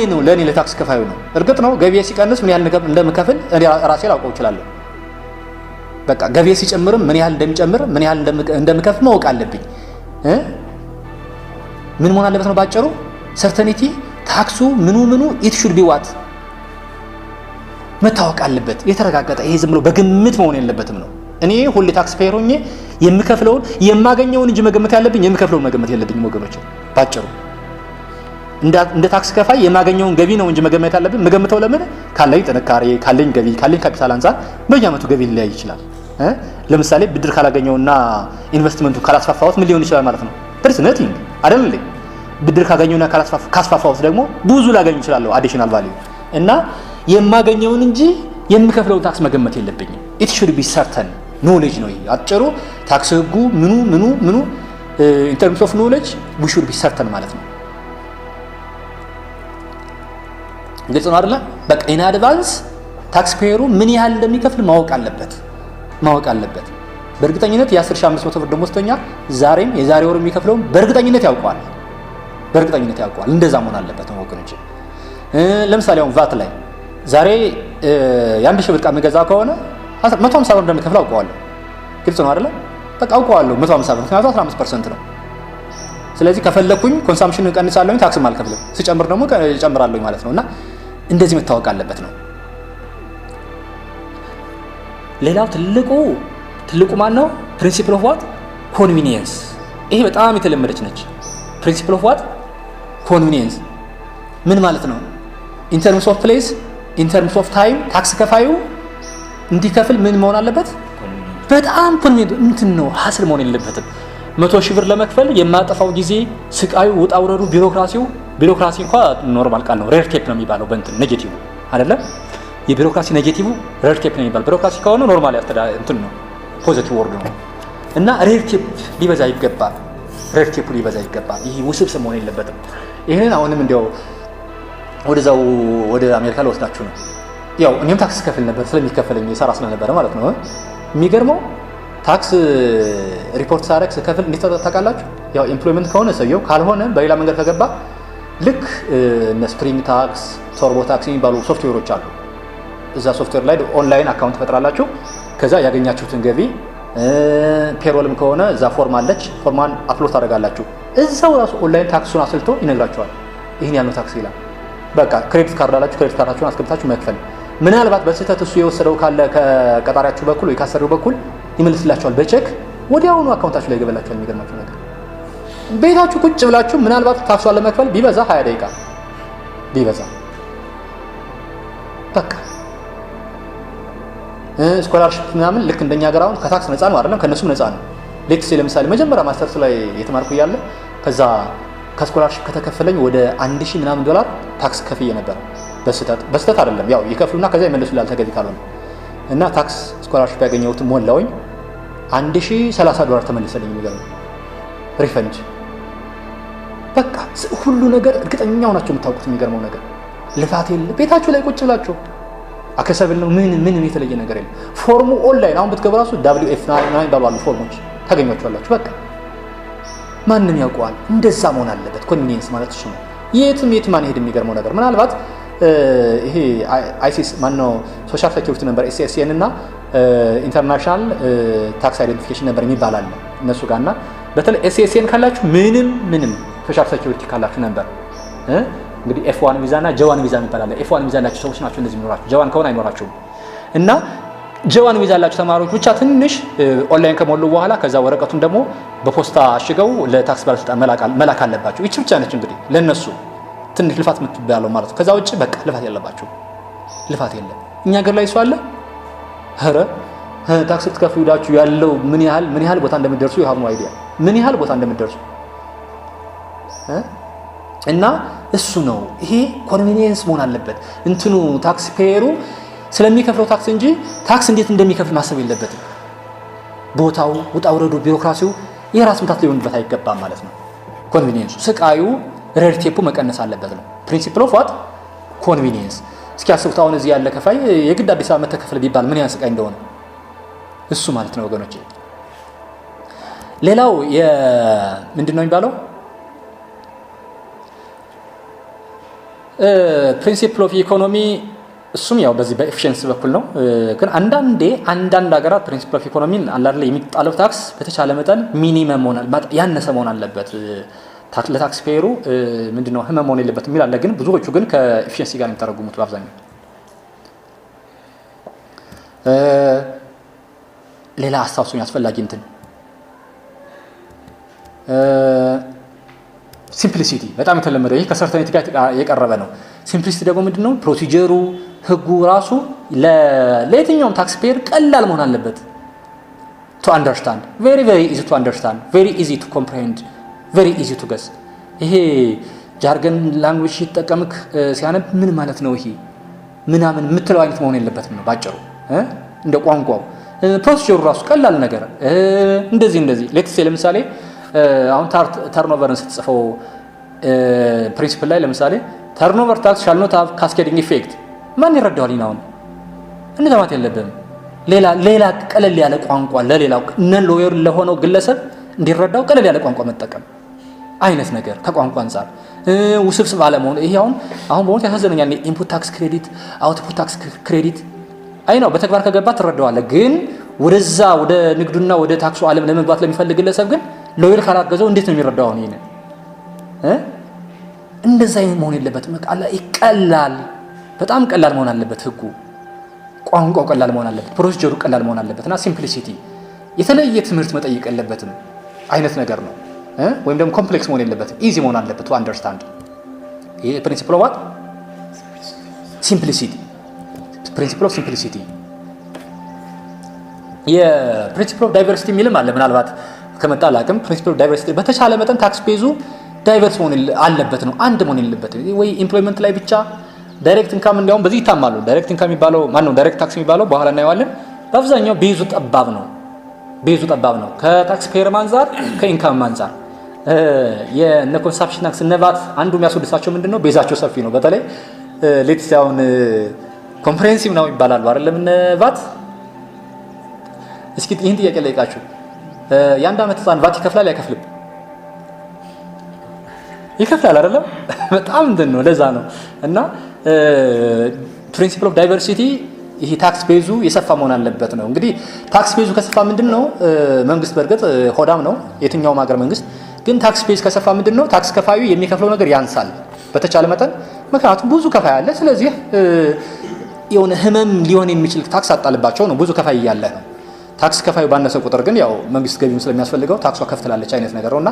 [SPEAKER 1] ለታክስ ከፋዩ ነው። እርግጥ ነው ገቢዬ ሲቀንስ ምን ያህል እንደምከፍል እኔ ራሴ ላውቀው እችላለሁ። በቃ ገቢዬ ሲጨምርም ምን ያህል እንደሚጨምር ምን ያህል እንደምከፍል ማወቅ አለብኝ። ምን መሆን አለበት ነው ባጭሩ ሰርተኒቲ ታክሱ ምኑ ኢት ሹድ ቢ ዋት መታወቅ አለበት፣ የተረጋገጠ። ይሄ ዝም ብሎ በግምት መሆን የለበትም ነው። እኔ ሁሌ ታክስ ፔየር ሆኜ የምከፍለውን የማገኘውን እንጂ መገመት ያለብኝ የምከፍለውን መገመት የለብኝም ወገኖች። ባጭሩ እንደ ታክስ ከፋይ የማገኘውን ገቢ ነው እንጂ መገመት ያለብኝ። መገመተው ለምን? ካለኝ ጥንካሬ፣ ካለኝ ገቢ፣ ካለኝ ካፒታል አንፃር በየዓመቱ ገቢ ሊለያይ ይችላል። ለምሳሌ ብድር ካላገኘውና ኢንቨስትመንቱ ካላስፋፋሁት ምን ሊሆን ይችላል ማለት ነው? ፐርስ ነቲንግ አይደል እንዴ? ብድር ካገኘውና ካስፋፋሁት ደግሞ ብዙ ላገኝ ይችላል አዲሽናል ቫልዩ። እና የማገኘውን እንጂ የምከፍለውን ታክስ መገመት የለብኝም። ኢት ሹድ ቢ ሰርተን ኖሌጅ ነው ይሄ አጭሩ። ታክስ ህጉ ምኑ ኢን ተርምስ ኦፍ ኖሌጅ ዊ ሹድ ቢ ሰርተን ማለት ነው። ግልጽ ነው አይደለ? በቃ ኢን አድቫንስ ታክስ ፔየሩ ምን ያህል እንደሚከፍል ማወቅ አለበት። በእርግጠኝነት የ10500 ብር ደሞዝተኛ ዛሬም የዛሬ ወር የሚከፍለውን በእርግጠኝነት ያውቀዋል። እንደዛ መሆን አለበት ነው ወገኖች። ለምሳሌ አሁን ቫት ላይ ዛሬ የ1000 ብር ዕቃ የምገዛ ከሆነ 150 ብር እንደምከፍል አውቀዋለሁ። ግልጽ ነው አይደለ? በቃ አውቀዋለሁ 150 ብር፣ ምክንያቱም 15% ነው። ስለዚህ ከፈለኩኝ ኮንሳምፕሽን እቀንሳለሁኝ፣ ታክስም አልከፍልም። ስጨምር ደግሞ እጨምራለሁኝ ማለት ነው። እና እንደዚህ መታወቅ አለበት ነው። ሌላው ትልቁ ማን ነው? ፕሪንሲፕል ኦፍ ዋት ኮንቪኒየንስ ይሄ በጣም የተለመደች ነች። ፕሪንሲፕል ኦፍ ዋት ኮንቪኒየንስ ምን ማለት ነው? ኢን ተርምስ ኦፍ ፕሌስ ኢን ተርምስ ኦፍ ታይም ታክስ ከፋዩ እንዲከፍል ምን መሆን አለበት? በጣም ኮንቪኒየንት እንትን ነው፣ ሀስል መሆን የለበትም። 100 ሺህ ብር ለመክፈል የማጠፋው ጊዜ፣ ስቃዩ፣ ውጣ ውረዱ፣ ቢሮክራሲ እንኳን ኖርማል ቃል ነው። ሬድ ቴፕ ነው የሚባለው በእንትን ኔጌቲቭ አይደለም። የቢሮክራሲ ኔጌቲቭ ሬድ ቴፕ ነው የሚባለው። ቢሮክራሲ ከሆነ ኖርማል እንትን ነው ፖዚቲቭ ወርድ ነው። እና ሬድ ቴፕ ሊበዛ ይገባል። ሬድ ቴፕ ሊበዛ ይገባል። ይሄ ውስብስብ መሆን የለበትም። ይሄንን አሁንም እንዲያው ወደዛው ወደ አሜሪካ ለወስዳችሁ ነው። ያው እኔም ታክስ ከፍል ነበር ስለሚከፈለኝ የሰራ ስለነበረ ማለት ነው። የሚገርመው ታክስ ሪፖርት ሳረክ ስከፍል እንዴት ታውቃላችሁ? ያው ኤምፕሎይመንት ከሆነ ሰውየው፣ ካልሆነ በሌላ መንገድ ከገባ ልክ እነ ስፕሪንግ ታክስ፣ ቶርቦ ታክስ የሚባሉ ሶፍትዌሮች አሉ። እዛ ሶፍትዌር ላይ ኦንላይን አካውንት ትፈጥራላችሁ። ከዛ ያገኛችሁትን ገቢ ፔሮልም ከሆነ እዛ ፎርም አለች፣ ፎርማን አፕሎድ ታደርጋላችሁ። እዛው ራሱ ኦንላይን ታክሱን አስልቶ ይነግራችኋል። ይህን ያለው ታክስ ይላል። በቃ ክሬዲት ካርድ አላችሁ፣ ክሬዲት ካርዳችሁን አስገብታችሁ መክፈል። ምናልባት በስህተት እሱ የወሰደው ካለ ከቀጣሪያችሁ በኩል ወይ ካሰሪው በኩል ይመልስላችኋል በቼክ ወዲያውኑ አካውንታችሁ ላይ ይገባላችኋል። የሚገርማችሁ ነገር ቤታችሁ ቁጭ ብላችሁ ምናልባት ታክሷን ለመክፈል ቢበዛ 20 ደቂቃ ቢበዛ በቃ ስኮላርሺፕ ምናምን ልክ እንደኛ ሀገር አሁን ከታክስ ነፃ ነው አይደለም፣ ከነሱም ነፃ ነው። ሌክስ ለምሳሌ መጀመሪያ ማስተርስ ላይ የተማርኩ እያለ ከዛ ከስኮላርሺፕ ከተከፈለኝ ወደ $1000 ምናምን ታክስ ከፍዬ ነበር። በስተት አይደለም፣ ያው ይከፍሉና ከዛ ይመልሱላል ተገቢ ካልሆነ እና ታክስ ስኮላርሺፕ ያገኘሁትን ሞላውኝ $1030 ተመለሰልኝ። የሚገርም ሪፈንድ። በቃ ሁሉ ነገር እርግጠኛው ናቸው የምታውቁት። የሚገርመው ነገር ልፋት የለ፣ ቤታችሁ ላይ ቁጭ ብላችሁ አከሰብል ነው። ምን የተለየ ነገር የለም። ፎርሙ ኦንላይን አሁን ብትገቡ ራሱ WF9 ይባላሉ ፎርሞች ታገኟቸዋላችሁ። በቃ ማንም ያውቀዋል። እንደዛ መሆን አለበት። ኮንቪኒየንስ ማለት እሱ ነው። የትም አንሄድ። የሚገርመው ነገር ምናልባት ይሄ አይሲስ ማነው ሶሻል ሴኩሪቲ ነበር SSN እና ኢንተርናሽናል ታክስ አይደንቲፊኬሽን ነበር የሚባል አለ እነሱ ጋርና በተለይ SSN ካላችሁ ምንም ሶሻል ሴኩሪቲ ካላችሁ ነበር እንግዲህ F1 ቪዛ እና J1 ቪዛ ይባላል። F1 ቪዛ ያላችሁ ሰዎች ናቸው እንደዚህ የሚኖራችሁ። J1 ከሆነ አይኖራችሁም። እና J1 ቪዛ ያላችሁ ተማሪዎች ብቻ ትንሽ ኦንላይን ከሞሉ በኋላ ከዛ ወረቀቱን ደግሞ በፖስታ አሽገው ለታክስ ባለስልጣን መላክ አለባችሁ። ይቺ ብቻ ነች እንግዲህ ለነሱ ትንሽ ልፋት የምትባለው ማለት ነው። ከዛ ውጪ በቃ ልፋት የለባችሁ። ልፋት የለም። እኛ ሀገር ላይ እሱ አለ። ኧረ ታክስ ትከፍሉ ሄዳችሁ ያለው ምን ያህል ቦታ እንደምትደርሱ you have no idea ምን ያህል ቦታ እንደምትደርሱ እና እሱ ነው። ይሄ ኮንቪኒየንስ መሆን አለበት። እንትኑ ታክስ ፔየሩ ስለሚከፍለው ታክስ እንጂ ታክስ እንዴት እንደሚከፍል ማሰብ የለበትም። ቦታው፣ ውጣ ውረዱ፣ ቢሮክራሲው የራስ ምታት ሊሆንበት አይገባም ማለት ነው። ኮንቪኒየንሱ ስቃዩ፣ ሬድ ቴፑ መቀነስ አለበት ነው ፕሪንሲፕል ኦፍ ዋት ኮንቪኒየንስ። እስኪ አስቡት አሁን እዚህ ያለ ከፋይ የግድ አዲስ አበባ መተከፈል ቢባል ምን ያን ስቃይ እንደሆነ እሱ ማለት ነው ወገኖቼ። ሌላው ምንድነው የሚባለው ፕሪንሲፕል ኦፍ ኢኮኖሚ እሱም ያው በዚህ በኤፊሺየንሲ በኩል ነው። ግን አንዳንድ ሀገራት ፕሪንሲፕል ኦፍ ኢኮኖሚን አላለ የሚጣለው ታክስ በተቻለ መጠን ሚኒመም ያነሰ መሆን አለበት። ለታክስ ፔየሩ ምንድነው ህመም መሆን የለበትም የሚል አለ። ግን ብዙዎቹ ግን ከኤፊሺየንሲ ጋር የሚተረጉሙት በአብዛኛው። ሌላ አስታውሱኝ አስፈላጊ እንትን ሲምፕሊሲቲ በጣም የተለመደ ይሄ ከሰርተኒቲ ጋር የቀረበ ነው። ሲምፕሊሲቲ ደግሞ ምንድነው? ፕሮሲጀሩ ህጉ ራሱ ለየትኛውም ታክስ ፔየር ቀላል መሆን አለበት። ቱ አንደርስታንድ ቬሪ ኢዚ ቱ አንደርስታንድ ቬሪ ኢዚ ቱ ኮምፕሬሄንድ ቬሪ ኢዚ ቱ ገስ። ይሄ ጃርገን ላንጉዌጅ ሲጠቀምክ ሲያነብ ምን ማለት ነው ይሄ ምናምን የምትለው አይነት መሆን የለበትም ነው ባጭሩ። እንደ ቋንቋው ፕሮሲጀሩ ራሱ ቀላል ነገር እንደዚህ ሌትስ ለምሳሌ አሁን ተርኖቨርን ስትጽፈው ፕሪንሲፕል ላይ ለምሳሌ ተርኖቨር ታክስ ሻል ኖት ሃቭ ካስኬዲንግ ኢፌክት ማን ይረዳዋል? ይናውን እንደዛ ማለት የለብንም። ሌላ ቀለል ያለ ቋንቋ ለሌላው ሎየር ለሆነው ግለሰብ እንዲረዳው ቀለል ያለ ቋንቋ መጠቀም አይነት ነገር ከቋንቋ አንፃር ውስብስብ አለመሆን። ይሄ አሁን በእውነት ያሳዝነኛል። ኢንፑት ታክስ ክሬዲት፣ አውትፑት ታክስ ክሬዲት አይ ነው በተግባር ከገባ ትረዳዋለህ። ግን ወደዛ ወደ ንግዱና ወደ ታክሱ ዓለም ለመግባት ለሚፈልግ ግለሰብ ግን ሎየር ካላገዘው እንዴት ነው የሚረዳው? ነው ይሄን እንደዛ መሆን የለበትም። ቀላል በጣም ቀላል መሆን አለበት። ህጉ ቋንቋው ቀላል መሆን አለበት። ፕሮሲጀሩ ቀላል መሆን አለበትና ሲምፕሊሲቲ የተለየ ትምህርት መጠየቅ የለበትም አይነት ነገር ነው። ወይም ደግሞ ኮምፕሌክስ መሆን የለበትም። ኢዚ መሆን አለበት ቱ አንደርስታንድ። ይሄ ፕሪንሲፕል ኦፍ ዋት ሲምፕሊሲቲ፣ ፕሪንሲፕል ኦፍ ሲምፕሊሲቲ። የፕሪንሲፕል ኦፍ ዳይቨርሲቲ የሚልም አለ። ምናልባት ከመጣ አላውቅም። ፕሪንሲፕል ኦፍ ዳይቨርሲቲ በተቻለ መጠን ታክስ ቤዙ ዳይቨርስ መሆን አለበት ነው፣ አንድ መሆን የለበትም። ወይ ኢምፕሎይመንት ላይ ብቻ ዳይሬክት ኢንካም እንዲያውም በዚህ ይታማሉ። ዳይሬክት ኢንካም የሚባለው ማነው? ዳይሬክት ታክስ የሚባለው በኋላ እናየዋለን። በአብዛኛው ቤዙ ጠባብ ነው። ከታክስ ፔየር አንፃር ከኢንካም አንፃር የነ ኮንሳምፕሽን ታክስ እነ ቫት አንዱ የሚያስወድሳቸው ምንድነው? ቤዛቸው ሰፊ ነው። በተለይ ሌትስ አሁን ኮምፕሬሄንሲቭ ነው ይባላሉ አይደለም? እነ ቫት እስኪ ይህን ጥያቄ ልጠይቃችሁ። የአንድ ዓመት ህፃን ቫት ይከፍላል አይከፍልም? ይከፍላል አይደለም? በጣም እንትን ነው። ለዛ ነው እና ፕሪንሲፕል ኦፍ ዳይቨርሲቲ ይሄ ታክስ ቤዙ የሰፋ መሆን አለበት ነው። እንግዲህ ታክስ ቤዙ ከሰፋ ምንድነው? መንግስት በእርግጥ ሆዳም ነው የትኛውም ሀገር መንግስት። ግን ታክስ ቤዝ ከሰፋ ምንድነው? ታክስ ከፋዩ የሚከፍለው ነገር ያንሳል በተቻለ መጠን። ምክንያቱም ብዙ ከፋይ አለ። ስለዚህ የሆነ ህመም ሊሆን የሚችል ታክስ አጣልባቸው ነው ብዙ ከፋይ እያለ ነው። ታክስ ከፋዩ ባነሰ ቁጥር ግን ያው መንግስት ገቢውን ስለሚያስፈልገው ታክሷ ከፍ ትላለች አይነት ነገር ነውና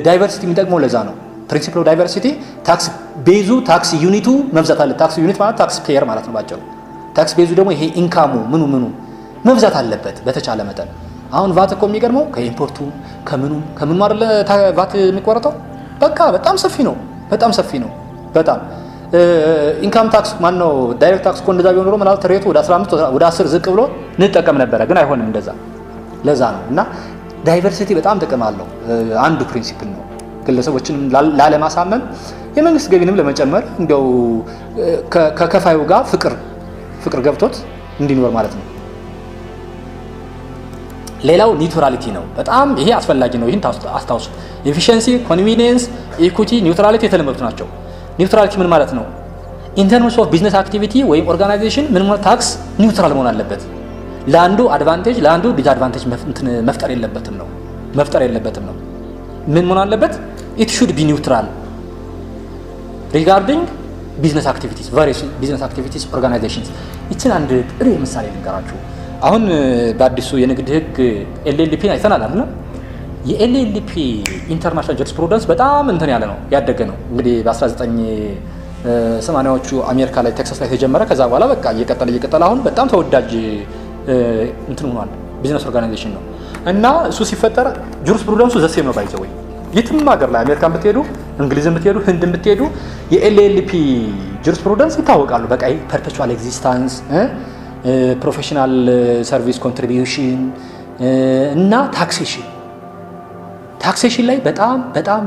[SPEAKER 1] ዳይቨርሲቲ የሚጠቅመው ለዛ ነው። ፕሪንሲፕል ኦፍ ዳይቨርሲቲ ታክስ ቤዙ ታክስ ዩኒቱ መብዛት አለ። ታክስ ዩኒት ማለት ታክስ ፔየር ማለት ነው ባጭሩ። ታክስ ቤዙ ደግሞ ይሄ ኢንካሙ ምኑ መብዛት አለበት በተቻለ መጠን። አሁን ቫት እኮ የሚገርመው ከኢምፖርቱ ከምኑ አይደለ ቫት የሚቆረጠው በቃ በጣም ሰፊ ነው። በጣም ኢንካም ታክስ ማነው ዳይሬክት ታክስ እኮ እንደዛ ቢሆን ኖሮ ማለት ሬቱ ወደ 15 ወደ 10 ዝቅ ብሎ እንጠቀም ነበረ። ግን አይሆንም እንደዛ። ለዛ ነው እና ዳይቨርሲቲ በጣም ጥቅም አለው። አንዱ ፕሪንሲፕል ነው። ግለሰቦችንም ላለማሳመን የመንግስት ገቢንም ለመጨመር እንደው ከከፋዩ ጋር ፍቅር ገብቶት እንዲኖር ማለት ነው። ሌላው ኒውትራሊቲ ነው። በጣም ይሄ አስፈላጊ ነው። ይህን አስታውሱ። ኤፊሺየንሲ፣ ኮንቪኒየንስ፣ ኢኩዊቲ፣ ኒውትራሊቲ የተለመዱ ናቸው። ኒውትራሊቲ ምን ማለት ነው? ኢን ተርምስ ኦፍ ቢዝነስ አክቲቪቲ ወይም ኦርጋናይዜሽን ምን ማለት ታክስ ኒውትራል መሆን አለበት። ለአንዱ አድቫንቴጅ ለአንዱ ዲስአድቫንቴጅ መፍጠር የለበትም ነው። ምን መሆን አለበት? ኢት ሹድ ቢ ኒውትራል ሪጋርዲንግ ቢዝነስ አክቲቪቲስ ቫሪየስ ቢዝነስ አክቲቪቲስ ኦርጋናይዜሽንስ። ይችን አንድ ጥሩ ምሳሌ ልንገራችሁ። አሁን በአዲሱ የንግድ ህግ ኤልኤልፒ አይተናል አይደል? የኤልኤልፒ ኢንተርናሽናል ጁሪስፕሩደንስ በጣም እንትን ያለ ነው፣ ያደገ ነው። እንግዲህ በ1980ዎቹ አሜሪካ ላይ ቴክሳስ ላይ ተጀመረ። ከዛ በኋላ በቃ እየቀጠለ አሁን በጣም ተወዳጅ እንትን ሆኗል። ቢዝነስ ኦርጋናይዜሽን ነው እና እሱ ሲፈጠር ጁሪስፕሩደንሱ ዘሴም ነው ባይዘው። የትም ሀገር ላይ አሜሪካን ብትሄዱ፣ እንግሊዝን ብትሄዱ፣ ህንድን ብትሄዱ የኤልኤልፒ ጁሪስፕሩደንስ ይታወቃሉ። በቃ ፐርፔቹዋል ኤግዚስታንስ፣ ፕሮፌሽናል ሰርቪስ ኮንትሪቢዩሽን እና ታክሴሽን ላይ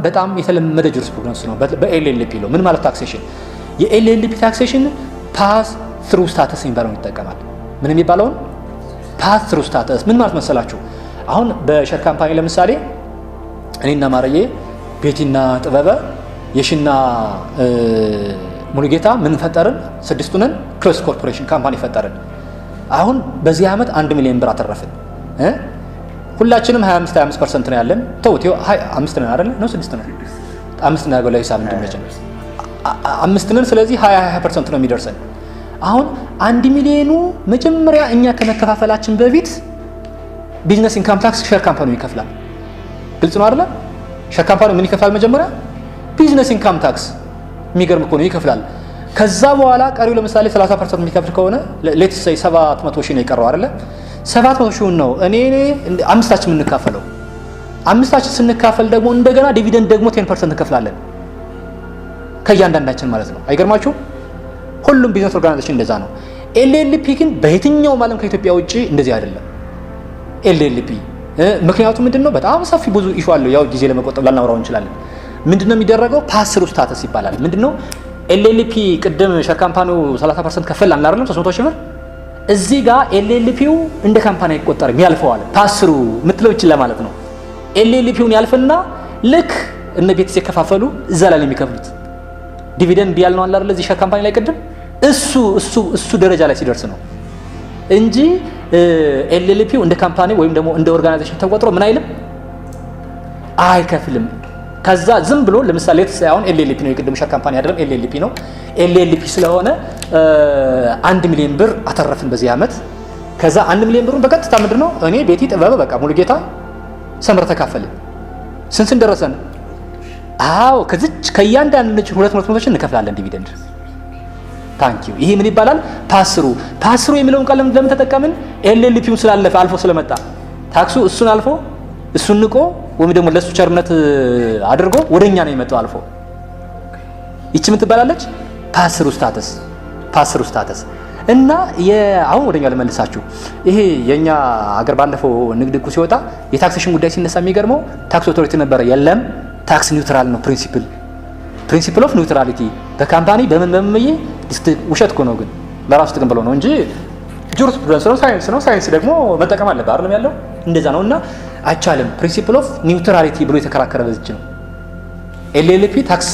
[SPEAKER 1] በጣም የተለመደ ጁሪስፕሩደንስ ነው በኤልኤልፒ ነው። ምን ማለት ታክሴሽን? የኤልኤልፒ ታክሴሽን ፓስ ትሩ ስታተስ የሚባለውን ይጠቀማል። ምን የሚባለውን? ፓስ ትሩ ስታተስ። ምን ማለት መሰላችሁ? አሁን በሸር ካምፓኒ ለምሳሌ እኔና ማረዬ፣ ቤቲና ጥበበ፣ የሽና ሙሉጌታ ምን ፈጠርን? ስድስቱንን ክሎስ ኮርፖሬሽን ካምፓኒ ፈጠርን። አሁን በዚህ ዓመት 1 ሚሊዮን ብር አተረፍን። ሁላችንም 25% ነው ያለን። ተውት 5 ነን አይደል? ነው 6 ነን። 5 ነው ያገለው ሂሳብ እንድንመጭ 5 ነን። ስለዚህ 20% ነው የሚደርሰን። አሁን 1 ሚሊዮኑ መጀመሪያ እኛ ከመከፋፈላችን በፊት ቢዝነስ ኢንካም ታክስ ሼር ካምፓኒው ይከፍላል። ግልጽ ነው አይደል? ሼር ካምፓኒው ምን ይከፍላል? መጀመሪያ ቢዝነስ ኢንካም ታክስ። የሚገርም እኮ ነው ይከፍላል። ከዛ በኋላ ቀሪው ለምሳሌ 30% የሚከፍል ከሆነ ሌትስ ሴይ 700 ሺህ ነው የቀረው አይደል? 700 ሺውን ነው እኔ አምስታችን የምንካፈለው። አምስታችን ስንካፈል ደግሞ እንደገና ዲቪደንድ ደግሞ 10% እንከፍላለን ከእያንዳንዳችን ማለት ነው። አይገርማችሁ? ሁሉም ቢዝነስ ኦርጋናይዜሽን እንደዛ ነው። ኤልኤልፒ ግን በየትኛውም ዓለም ከኢትዮጵያ ውጪ እንደዚህ አይደለም። ኤልኤልፒ ምክንያቱም ምንድነው? በጣም ሰፊ ብዙ ኢሹ አለው። ያው ጊዜ ለመቆጠብ ላናወራው እንችላለን። ምንድነው የሚደረገው? ፓስሩ ስታተስ ይባላል። ምንድነው? ኤልኤልፒ ቅድም ሼር ካምፓኒው 30% ከፈል አላለም 300 ሺህ ብር። እዚህ ጋር ኤልኤልፒው እንደ ካምፓኒ አይቆጠርም፣ ያልፈዋል። ፓስሩ የምትለው ይችላል ለማለት ነው። ኤልኤልፒውን ያልፍና ልክ እነ ቤተሰብ ከፋፈሉ እዛ ላይ የሚከፍሉት ዲቪደንድ ያልነው አለ አይደል? እዚህ ሼር ካምፓኒ ላይ ቅድም እሱ ደረጃ ላይ ሲደርስ ነው እንጂ ኤልኤልፒው እንደ ካምፓኒ ወይም ደግሞ እንደ ኦርጋናይዜሽን ተቆጥሮ ምን አይልም፣ አይከፍልም። ከዛ ዝም ብሎ ለምሳሌ አሁን ኤልኤልፒ ነው የቅድም ሼር ካምፓኒ አይደለም፣ ኤልኤልፒ ነው። ኤልኤልፒ ስለሆነ 1 ሚሊዮን ብር አተረፍን በዚህ ዓመት። ከዛ 1 ሚሊዮን ብሩን በቀጥታ ምንድነው እኔ ቤቲ ጥበበ በቃ ሙሉጌታ ሰምረ ተካፈልን። ስንት ደረሰን? አዎ ከዚች ከእያንዳንዱ 200 እንከፍላለን ዲቪደንድ። ታንኪዩ። ይሄ ምን ይባላል? ፓስሩ የሚለውን ቃል ለምን ተጠቀምን? ኤልኤልፒውን ስላለፈ አልፎ ስለመጣ ታክሱ እሱን አልፎ እሱን ንቆ ወይም ደግሞ ለሱ ቸርነት አድርጎ ወደኛ ነው የመጣው አልፎ። ይቺ ምን ትባላለች? ፓስሩ ስታተስ። እና አሁን ወደኛ ለመልሳችሁ ይሄ የኛ አገር ባለፈው ንግድ እኮ ሲወጣ የታክሴሽን ጉዳይ ሲነሳ የሚገርመው ታክስ ኦቶሪቲ ነበረ። የለም ታክስ ኒውትራል ነው ፕሪንሲፕል ኦፍ ኒውትራሊቲ በካምፓኒ በመመየ ውሸት እኮ ነው፣ ግን ለራሱ ጥቅም ብሎ ነው እንጂ ጁሪስፕሩደንስ ነው፣ ሳይንስ ነው። ሳይንስ ደግሞ መጠቀም አለበት አይደለም ያለው እንደዛ ነው። እና አይቻልም ፕሪንሲፕል ኦፍ ኒውትራሊቲ ብሎ የተከራከረ በዚች ነው ኤልኤልፒ ታክስ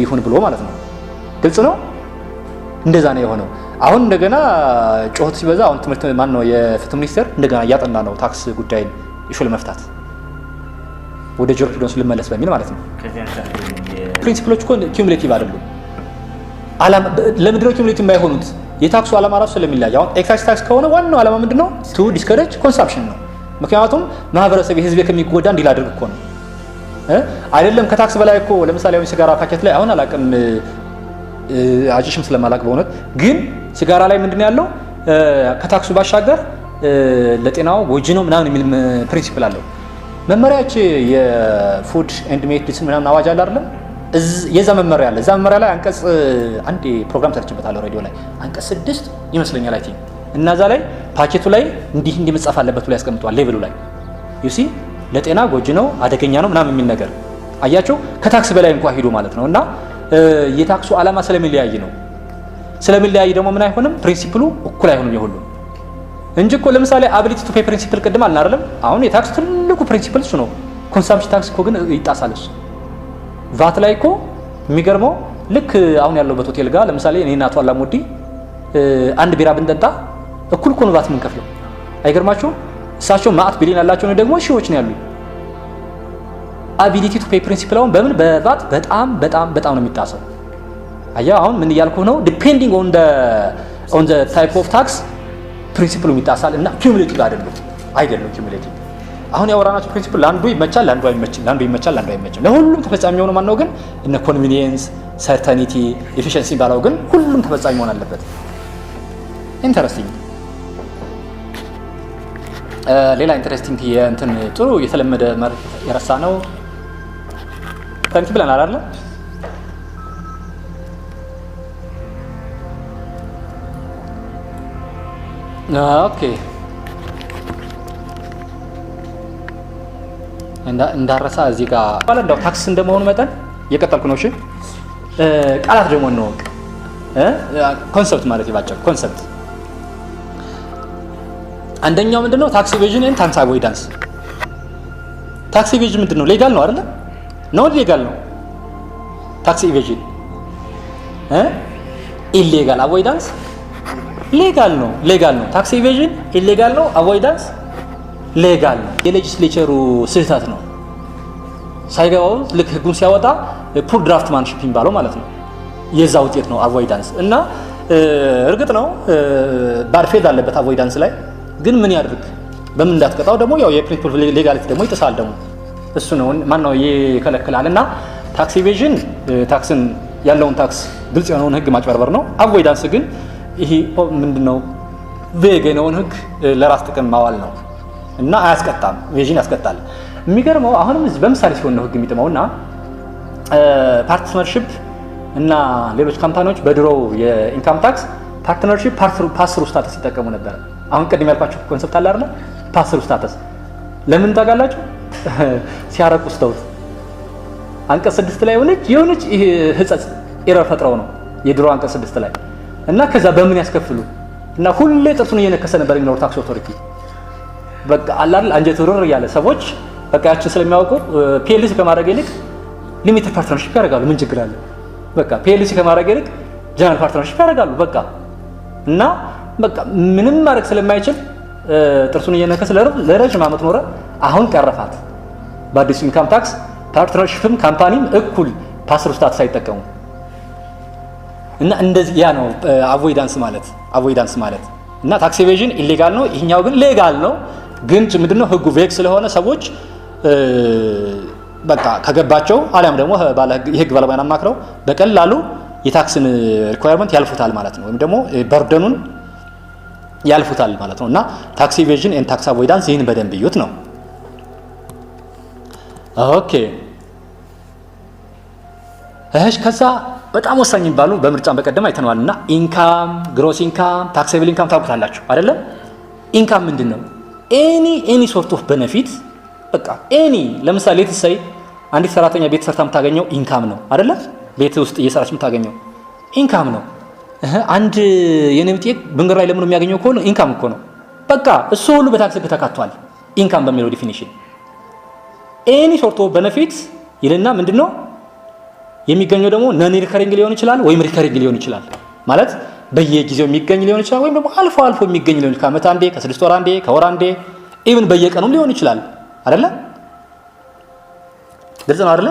[SPEAKER 1] ይሁን ብሎ ማለት ነው። ግልጽ ነው። እንደዛ ነው የሆነው። አሁን እንደገና ጮህት ሲበዛ አሁን ትምህርት ማን ነው የፍትህ ሚኒስቴር እንደገና እያጠና ነው ታክስ ጉዳይን ኢሹ ለመፍታት ወደ ጁሪስፕሩደንስ ልመለስ በሚል ማለት ነው። ፕሪንሲፕሎች እኮ ኪሙሌቲቭ አይደሉም። ለምንድነው ኪሙሌቲቭ የማይሆኑት? የታክሱ ዓላማ ራሱ ስለሚለያይ አሁን ኤክሳይዝ ታክስ ከሆነ ዋናው ዓላማ ምንድነው? ቱ ዲስከሬጅ ኮንሰምፕሽን ነው። ምክንያቱም ማህበረሰብ የህዝብ ከሚጎዳ እንዲል አድርግ እኮ ነው አይደለም። ከታክስ በላይ እኮ ለምሳሌ አሁን ሲጋራ ፓኬት ላይ አሁን አላቅም አጅሽም ስለማላቅ በእውነት ግን ሲጋራ ላይ ምንድነው ያለው ከታክሱ ባሻገር ለጤናው ጎጂ ነው ምናምን የሚል ፕሪንሲፕል አለው። መመሪያች የፉድ ኤንድ ሜዲሲን ምናምን አዋጅ አለ አይደለም? የዛ መመሪያ አለ። እዛ መመሪያ ላይ አንቀጽ አንድ ፕሮግራም ሰርችበታለሁ ሬዲዮ ላይ አንቀጽ 6 ይመስለኛል አይቲ እና እዛ ላይ ፓኬቱ ላይ እንዲህ መጻፍ አለበት ብሎ ያስቀምጧል። ሌቭሉ ላይ ዩሲ ለጤና ጎጂ ነው አደገኛ ነው ምናምን የሚል ነገር አያቸው። ከታክስ በላይ እንኳን ሄዶ ማለት ነው። እና የታክሱ ዓላማ ስለሚለያይ ነው። ስለሚለያይ ደግሞ ምን አይሆንም ፕሪንሲፕሉ እኩል አይሆንም የሁሉ እንጂ እኮ ለምሳሌ አቢሊቲ ቱ ፔ ፕሪንሲፕል ቅድም አልን አይደለም? አሁን የታክስ ትልቁ ፕሪንሲፕል እሱ ነው። ኮንሰምፕሽን ታክስ እኮ ግን ይጣሳል እሱ። ቫት ላይ እኮ የሚገርመው ልክ አሁን ያለበት ሆቴል ጋር ለምሳሌ እኔና አቶ አላሙዲ አንድ ቢራ ብንጠጣ እኩል እኮ ነው ቫት የምንከፍለው። አይገርማችሁም? እሳቸው ማአት ቢሊዮን ያላቸው ነው ደግሞ ሺዎች ነው ያሉኝ። አቢሊቲ ቱ ፔ ፕሪንሲፕል አሁን በምን በቫት በጣም ነው የሚጣሰው። አያ አሁን ምን እያልኩ ነው? ዲፔንዲንግ ኦን ዘ ታይፕ ኦፍ ታክስ ፕሪንሲፕሉ ይጣሳል እና ኪሙሌቲቭ አይደለም ኪሙሌቲቭ። አሁን ያወራናቸው ፕሪንሲፕል ለአንዱ ይመቻል ለአንዱ አይመችም፣ ለአንዱ ይመቻል ለአንዱ አይመችም። ለሁሉም ተፈጻሚ የሆነ ማን ነው ግን እነ ኮንቪኒየንስ፣ ሰርተኒቲ፣ ኤፊሺየንሲ ባለው ግን ሁሉም ተፈጻሚ መሆን አለበት። ኢንተረስቲንግ ሌላ ኢንተረስቲንግ የእንትን ጥሩ የተለመደ መርህ የረሳ ነው ሰርተኒቲ ብለናል አይደል? ኦኬ እንዳረሳ እዚህ ጋር ባለ እንደው ታክስ እንደመሆኑ መጠን የቀጠልኩ ነው። እሺ ቃላት ደግሞ ነው ኮንሰፕት ማለት ይባጫል። ኮንሰፕት አንደኛው ምንድነው? ታክስ ኢቬዥን ኤንድ ታክስ አቮይዳንስ። ታክስ ኢቬዥን ምንድነው? ሌጋል ነው አይደል? ነው ሌጋል ነው። ታክስ ኢቬዥን ኢሌጋል፣ አቮይዳንስ ሌጋል ነው። ታክስ ኢቬዥን ኢሌጋል ነው፣ አቮይዳንስ ሌጋል ነው። የሌጂስሌቸሩ ስህተት ነው። ሳይገባው ልክ ህጉን ሲያወጣ ፑር ድራፍት ማንሽፕ የሚባለው ማለት ነው። የዛ ውጤት ነው አቮይዳንስ። እና እርግጥ ነው ባድ ፌዝ አለበት አቮይዳንስ ላይ ግን ምን ያድርግ በምን እንዳትቀጣው ደግሞ ያው የፕሪንሲፕል ሌጋሊቲ ደግሞ ይጥሳል ደግሞ እሱ ነው ማነው ይከለክላል። እና ታክስ ኢቬዥን ታክስን ያለውን ታክስ ግልጽ የሆነውን ህግ ማጭበርበር ነው። አቮይዳንስ ግን ይሄ ምንድነው ቬግ የሆነውን ህግ ለራስ ጥቅም ማዋል ነው እና አያስቀጣም። ኢቬዥን ያስቀጣል። የሚገርመው አሁንም እዚህ በምሳሌ ሲሆን ነው ህግ የሚጥመውና ፓርትነርሺፕ እና ሌሎች ካምፓኒዎች በድሮው የኢንካም ታክስ ፓርትነርሺፕ ፓስሩ ስታተስ ይጠቀሙ ነበር። አሁን ቅድም ያልኳችሁ ኮንሰፕት አለ አይደል? ፓስሩ ስታተስ ለምን ታውቃላችሁ? ሲያረቁ ስተውት አንቀጽ 6 ላይ የሆነች ይሄ ህጸጽ ኤረር ፈጥረው ነው የድሮ አንቀጽ 6 ላይ እና ከዛ በምን ያስከፍሉ እና ሁሌ ጥርሱን እየነከሰ ነበር የሚኖር ታክስ ኦቶሪቲ። በቃ አላል አንጀት ሩር ያለ ሰዎች በቃ ያችን ስለሚያውቁ ፒኤልሲ ከማድረግ ይልቅ ሊሚትድ ፓርትነርሺፕ ያደርጋሉ። ምን ችግር አለ? በቃ ፒኤልሲ ከማድረግ ይልቅ ጀነራል ፓርትነርሺፕ ያደርጋሉ። በቃ እና በቃ ምንም ማድረግ ስለማይችል ጥርሱን እየነከሰ ለረጅም ዓመት ኖረ። አሁን ቀረፋት በአዲሱ ኢንካም ታክስ ፓርትነርሺፕም ካምፓኒም እኩል ፓስሩ ስታተስ አይጠቀሙ እና እንደዚህ ያ ነው አቮይዳንስ ማለት እና ታክስ ኢቬዥን ኢሌጋል ነው፣ ይሄኛው ግን ሌጋል ነው። ግን ምንድነው ህጉ ቬክ ስለሆነ ሰዎች በቃ ከገባቸው አሊያም ደግሞ የህግ ባለሙያን አማክረው በቀላሉ የታክስን ሪኳየርመንት ያልፉታል ማለት ነው። ወይም ደግሞ በርደኑን ያልፉታል ማለት ነው። እና ታክስ ኢቬዥን ኤንድ ታክስ አቮይዳንስ ይህን በደንብ እዩት ነው። ኦኬ እሺ። ከዛ በጣም ወሳኝ የሚባሉ በምርጫም በቀደም አይተነዋል። እና ኢንካም፣ ግሮስ ኢንካም፣ ታክሴብል ኢንካም ታውቁታላችሁ አይደለም? ኢንካም ምንድን ነው? ኤኒ ሶርት ኦፍ ቤኔፊት በቃ ኤኒ። ለምሳሌ ትሰይ አንዲት ሰራተኛ ቤት ሰርታ የምታገኘው ኢንካም ነው አይደለም? ቤት ውስጥ እየሰራች የምታገኘው ኢንካም ነው። አንድ የነብጤ መንገድ ላይ ለምን የሚያገኘው ከሆነ ኢንካም እኮ ነው። በቃ እሱ ሁሉ በታክስ ተካቷል ኢንካም በሚለው ዲፊኒሽን። ኤኒ ሶርት ኦፍ ቤኔፊት ይልና ምንድነው የሚገኘው ደግሞ ነን ሪከሪንግ ሊሆን ይችላል ወይም ሪከሪንግ ሊሆን ይችላል። ማለት በየጊዜው የሚገኝ ሊሆን ይችላል ወይም ደግሞ አልፎ አልፎ የሚገኝ ሊሆን ይችላል። ከዓመት አንዴ፣ ከ6 ወር አንዴ፣ ከወር አንዴ፣ ኢቭን በየቀኑም ሊሆን ይችላል አይደለ? ግልጽ ነው አይደለ?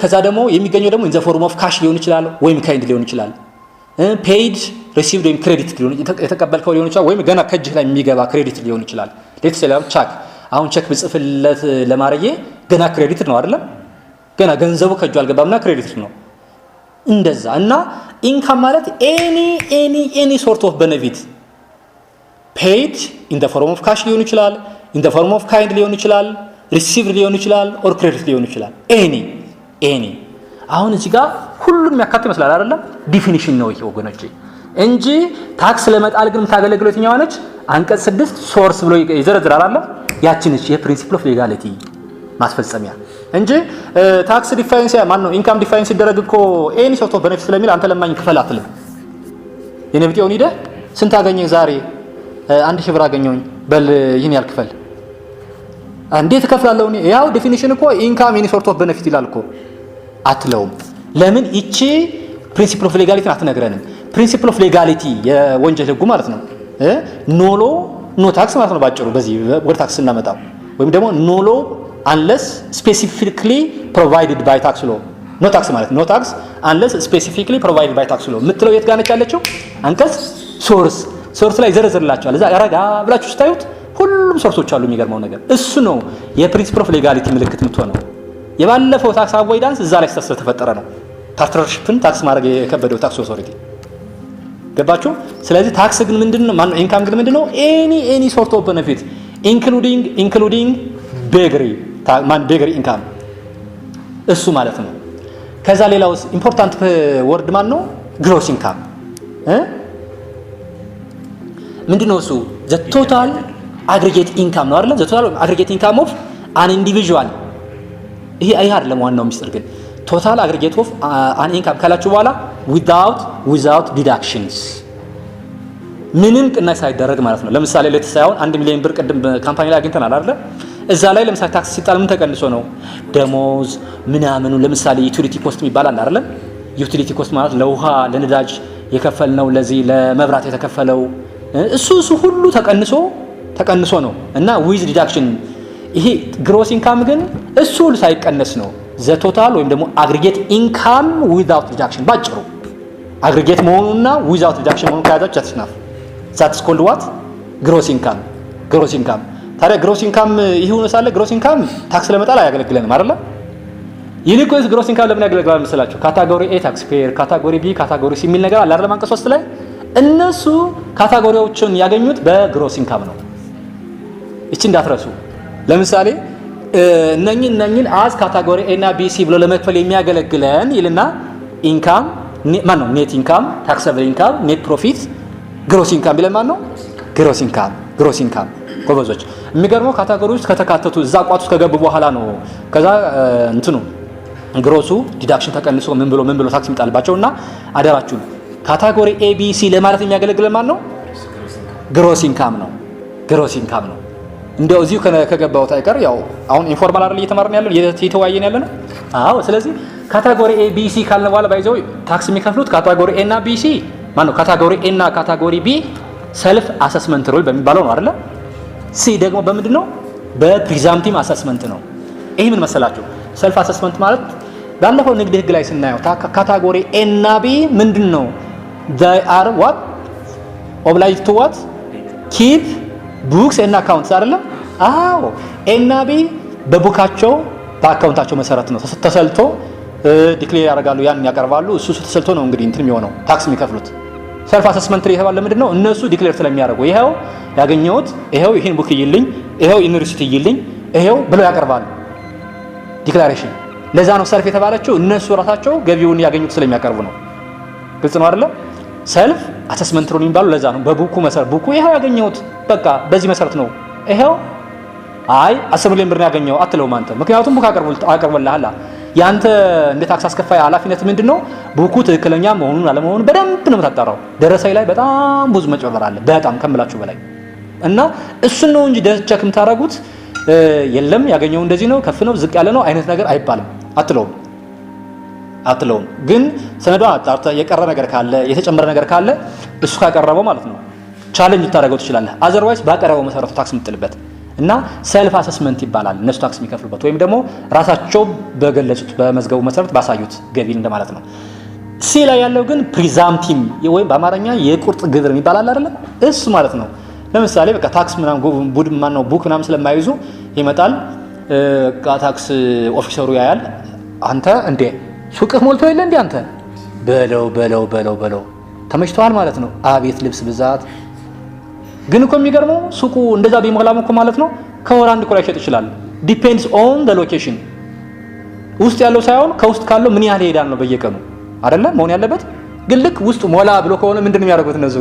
[SPEAKER 1] ከዛ ደግሞ የሚገኘው ደግሞ ኢን ዘ ፎርም ኦፍ ካሽ ሊሆን ይችላል ወይም ካይንድ ሊሆን ይችላል። ፔይድ ሪሲቭድ ወይም ክሬዲት ሊሆን የተቀበልከው ሊሆን ይችላል ወይም ገና ከእጅህ ላይ የሚገባ ክሬዲት ሊሆን ይችላል። ሌትስ ሴይ ቼክ፣ አሁን ቼክ ብጽፍለት ለማረዬ ገና ክሬዲት ነው አይደለም? ገና ገንዘቡ ከእጁ አልገባምና ክሬዲት ነው እንደዛ። እና ኢንካም ማለት ኤኒ ሶርት ኦፍ ቤኔፊት ፔይድ ኢን ዘ ፎርም ኦፍ ካሽ ሊሆን ይችላል፣ ኢን ዘ ፎርም ኦፍ ካይንድ ሊሆን ይችላል፣ ሪሲቭድ ሊሆን ይችላል፣ ኦር ክሬዲት ሊሆን ይችላል። ኤኒ አሁን እዚህ ጋር ሁሉም ያካትት ይመስላል አይደለም? ዲፊኒሽን ነው ይሄ ወገኖቼ እንጂ ታክስ ለመጣል ግን የምታገለግለው የትኛዋ ነች? አንቀጽ 6 ሶርስ ብሎ ይዘረዝራል አይደል? ያቺ ነች የፕሪንሲፕል ኦፍ ሌጋሊቲ ማስፈጸሚያ እንጂ ታክስ ዲፋይንስ ማን ነው ኢንካም ዲፋይንስ ሲደረግ እኮ ኤኒ ሶርት ኦፍ ቤኔፊት ስለሚል አንተ ለማኝ ክፈል አትልም። የነብጤውን ሂደህ ስንት አገኘህ ዛሬ? 1000 ብር አገኘሁኝ በል ይህን ያህል ክፈል። እንዴት እከፍላለሁ? ያው ዲፊኒሽን እኮ ኢንካም ኤኒ ሶርት ኦፍ ቤኔፊት ይላል እኮ አትለውም። ለምን? ይቺ ፕሪንሲፕል ኦፍ ሌጋሊቲ አትነግረንም። ፕሪንሲፕል ኦፍ ሌጋሊቲ የወንጀል ህጉ ማለት ነው ኖሎ ኖ ታክስ ማለት ነው ባጭሩ። በዚህ ወደ ታክስ እናመጣው ወይም ደግሞ ኖሎ unless specifically provided by tax law no tax ማለት no tax unless specifically provided by tax law ምትለው የት ጋር ነች ያለችው? አንቀጽ ሶርስ ላይ ዘረዘርላችኋል። እዛ ያረጋ ብላችሁ ስታዩት ሁሉም ሶርሶች አሉ። የሚገርመው ነገር እሱ ነው የፕሪንሲፕል ኦፍ ሌጋሊቲ ምልክት የምትሆነው። የባለፈው ታክስ አቮይዳንስ እዛ ላይ ስለተፈጠረ ነው። ፓርትነርሺፕን ታክስ ማድረግ የከበደው ታክስ ኦቶሪቲ ገባችሁ? ስለዚህ ታክስ ግን ምንድነው? ማን ኢንካም ግን ምንድነው? ኤኒ ሶርት ኦፍ ቤኔፊት ኢንክሉዲንግ ቤግሪ ቤግሪ ኢንካም እሱ ማለት ነው። ከዛ ሌላው ኢምፖርታንት ወርድ ማን ነው? ግሮስ ኢንካም ምንድነው እሱ? ዘ ቶታል አግሪጌት ኢንካም ነው አይደል? ዘ ቶታል አግሪጌት ኢንካም ኦፍ አን ኢንዲቪጁዋል። ይሄ አይደለም ዋናው ሚስጥር ግን ቶታል አግሪጌት ኦፍ አን ኢንካም ካላችሁ በኋላ ዊዛውት ዲዳክሽንስ ምንም ቅናሽ ሳይደረግ ማለት ነው። ለምሳሌ ለተሳያውን 1 ሚሊዮን ብር ቅድም ካምፓኒ ላይ አግኝተናል አይደል? እዛ ላይ ለምሳሌ ታክስ ሲጣል ምን ተቀንሶ ነው? ደሞዝ ምናምኑ ለምሳሌ ዩቲሊቲ ኮስት የሚባል አለ አይደል? ዩቲሊቲ ኮስት ማለት ለውሃ ለነዳጅ የከፈልነው ለዚህ ለመብራት የተከፈለው እሱ ሁሉ ተቀንሶ ነው እና ዊዝ ዲዳክሽን። ይሄ ግሮስ ኢንካም ግን እሱ ሁሉ ሳይቀነስ ነው ዘ ቶታል ወይም ደግሞ አግሪጌት ኢንካም ዊዛውት ዲዳክሽን። ባጭሩ አግሪጌት መሆኑና ዊዛውት ዲዳክሽን መሆኑን ከያዛችሁ አትስናፍ። ዛትስ ኮልድ ዋት? ግሮስ ኢንካም። ታዲያ ግሮስ ኢንካም ይሁን ሳለ ግሮስ ኢንካም ታክስ ለመጣል አያገለግለንም አይደለ? ይልቁንስ ግሮስ ኢንካም ለምን ያገለግላል መሰላችሁ? ካታጎሪ ኤ ታክስ ፔየር፣ ካታጎሪ ቢ፣ ካታጎሪ ሲ የሚል ነገር አለ አይደል? አንቀጽ 3 ላይ እነሱ ካታጎሪዎችን ያገኙት በግሮስ ኢንካም ነው። እቺ እንዳትረሱ። ለምሳሌ እነኝን አዝ ካታጎሪ ኤ እና ቢ ሲ ብሎ ለመክፈል የሚያገለግለን ይልና ኢንካም ማን ነው? ኔት ኢንካም፣ ታክሰብል ኢንካም፣ ኔት ፕሮፊት፣ ግሮስ ኢንካም ቢለን ማን ነው? ግሮስ ኢንካም ጎበዞች። የሚገርመው ካታጎሪ ውስጥ ከተካተቱ እዛ ቋት ውስጥ ከገቡ በኋላ ነው ከዛ እንትኑ ግሮሱ ዲዳክሽን ተቀንሶ ምን ብሎ ታክስ የሚጣልባቸውና አደራችሁ ካታጎሪ ኤ ቢ ሲ ለማለት የሚያገለግለን ማን ነው? ግሮስ ኢንካም ነው። እንደው እዚሁ ከገባው ታይቀር ያው አሁን ኢንፎርማል አይደል እየተማርን ያለው እየተወያየን ያለነው። አዎ ስለዚህ ካታጎሪ ኤ ቢ ሲ ካልን በኋላ ባይዘው ታክስ የሚከፍሉት ካታጎሪ ኤ እና ቢ ሲ ማን ነው? ካታጎሪ ኤ እና ካታጎሪ ቢ ሰልፍ አሰስመንት ሮል በሚባለው ነው አይደል? ሲ ደግሞ በምንድነው? በፕሪዛምፕቲቭ አሰስመንት ነው። ይሄ ምን መሰላችሁ? ሰልፍ አሰስመንት ማለት ባለፈው ንግድ ህግ ላይ ስናየው ካታጎሪ ኤ እና ቢ ምንድነው? they are what obliged to what keep books and accounts አይደለም? አዎ ኤ እና ቢ በቡካቸው በአካውንታቸው መሰረት ነው ተሰልቶ ዲክሌር ያደርጋሉ፣ ያን ያቀርባሉ። እሱ ተሰልቶ ነው እንግዲህ እንትን የሚሆነው ታክስ የሚከፍሉት። ሰልፍ አሰስመንት የተባለ ለምንድን ነው? እነሱ ዲክሌር ስለሚያደርጉ ይሄው ያገኘሁት፣ ይሄው ይሄን ቡክ ይይልኝ፣ ይሄው ዩኒቨርሲቲ ይይልኝ፣ ይሄው ብለው ያቀርባሉ ዲክላሬሽን። ለዛ ነው ሰልፍ የተባለችው፣ እነሱ ራሳቸው ገቢውን ያገኙት ስለሚያቀርቡ ነው። ግልጽ ነው አይደለ? ሰልፍ አሰስመንት ነው የሚባለው ለዛ ነው። በቡኩ መሰረት ቡኩ ይሄው ያገኘሁት በቃ በዚህ መሰረት ነው። ይሄው አይ 10 ሚሊዮን ብር ነው ያገኘው አትለውም አንተ፣ ምክንያቱም ቡክ አቀርበልሃል። ያንተ እንደ ታክስ አስከፋይ ኃላፊነት ምንድነው? ቡኩ ትክክለኛ መሆኑን አለመሆኑን በደንብ ነው የምታጣራው። ደረሰኝ ላይ በጣም ብዙ መጨመር አለ፣ በጣም ከምላችሁ በላይ እና እሱን ነው እንጂ ቸክ የምታደርጉት የለም ያገኘው እንደዚህ ነው ከፍ ነው ዝቅ ያለ ነው አይነት ነገር አይባልም አትለውም። ግን ሰነዷን አጣርተህ የቀረ ነገር ካለ የተጨመረ ነገር ካለ እሱ ካቀረበው ማለት ነው ቻሌንጅ ልታደርገው ትችላለህ። አዘርዋይስ ባቀረበው መሰረቱ ታክስ የምትጥልበት እና ሰልፍ አሰስመንት ይባላል እነሱ ታክስ የሚከፍሉበት፣ ወይም ደግሞ ራሳቸው በገለጹት በመዝገቡ መሰረት ባሳዩት ገቢ እንደማለት ነው። ሲ ላይ ያለው ግን ፕሪዛምፕቲቭ ወይም በአማርኛ የቁርጥ ግብር የሚባል አይደለ? እሱ ማለት ነው። ለምሳሌ በቃ ታክስ ምናምን ቡድን ማን ነው ቡክ ምናምን ስለማይዙ ይመጣል ታክስ ኦፊሰሩ ያያል። አንተ እንዴ ሱቅህ ሞልቶ የለ እንዴ አንተ በለው ተመችቷል ማለት ነው። አቤት ልብስ ብዛት። ግን እኮ የሚገርመው ሱቁ እንደዛ ቢሞላም እኮ ማለት ነው ከወር አንድ ኮላ ይሸጥ ይችላል። ዲፔንድስ ኦን ዘ ሎኬሽን። ውስጥ ያለው ሳይሆን ከውስጥ ካለው ምን ያህል ይሄዳል ነው በየቀኑ አይደለ መሆን ያለበት። ግን ልክ ውስጥ ሞላ ብሎ ከሆነ ምንድነው የሚያደርጉት እነሱ?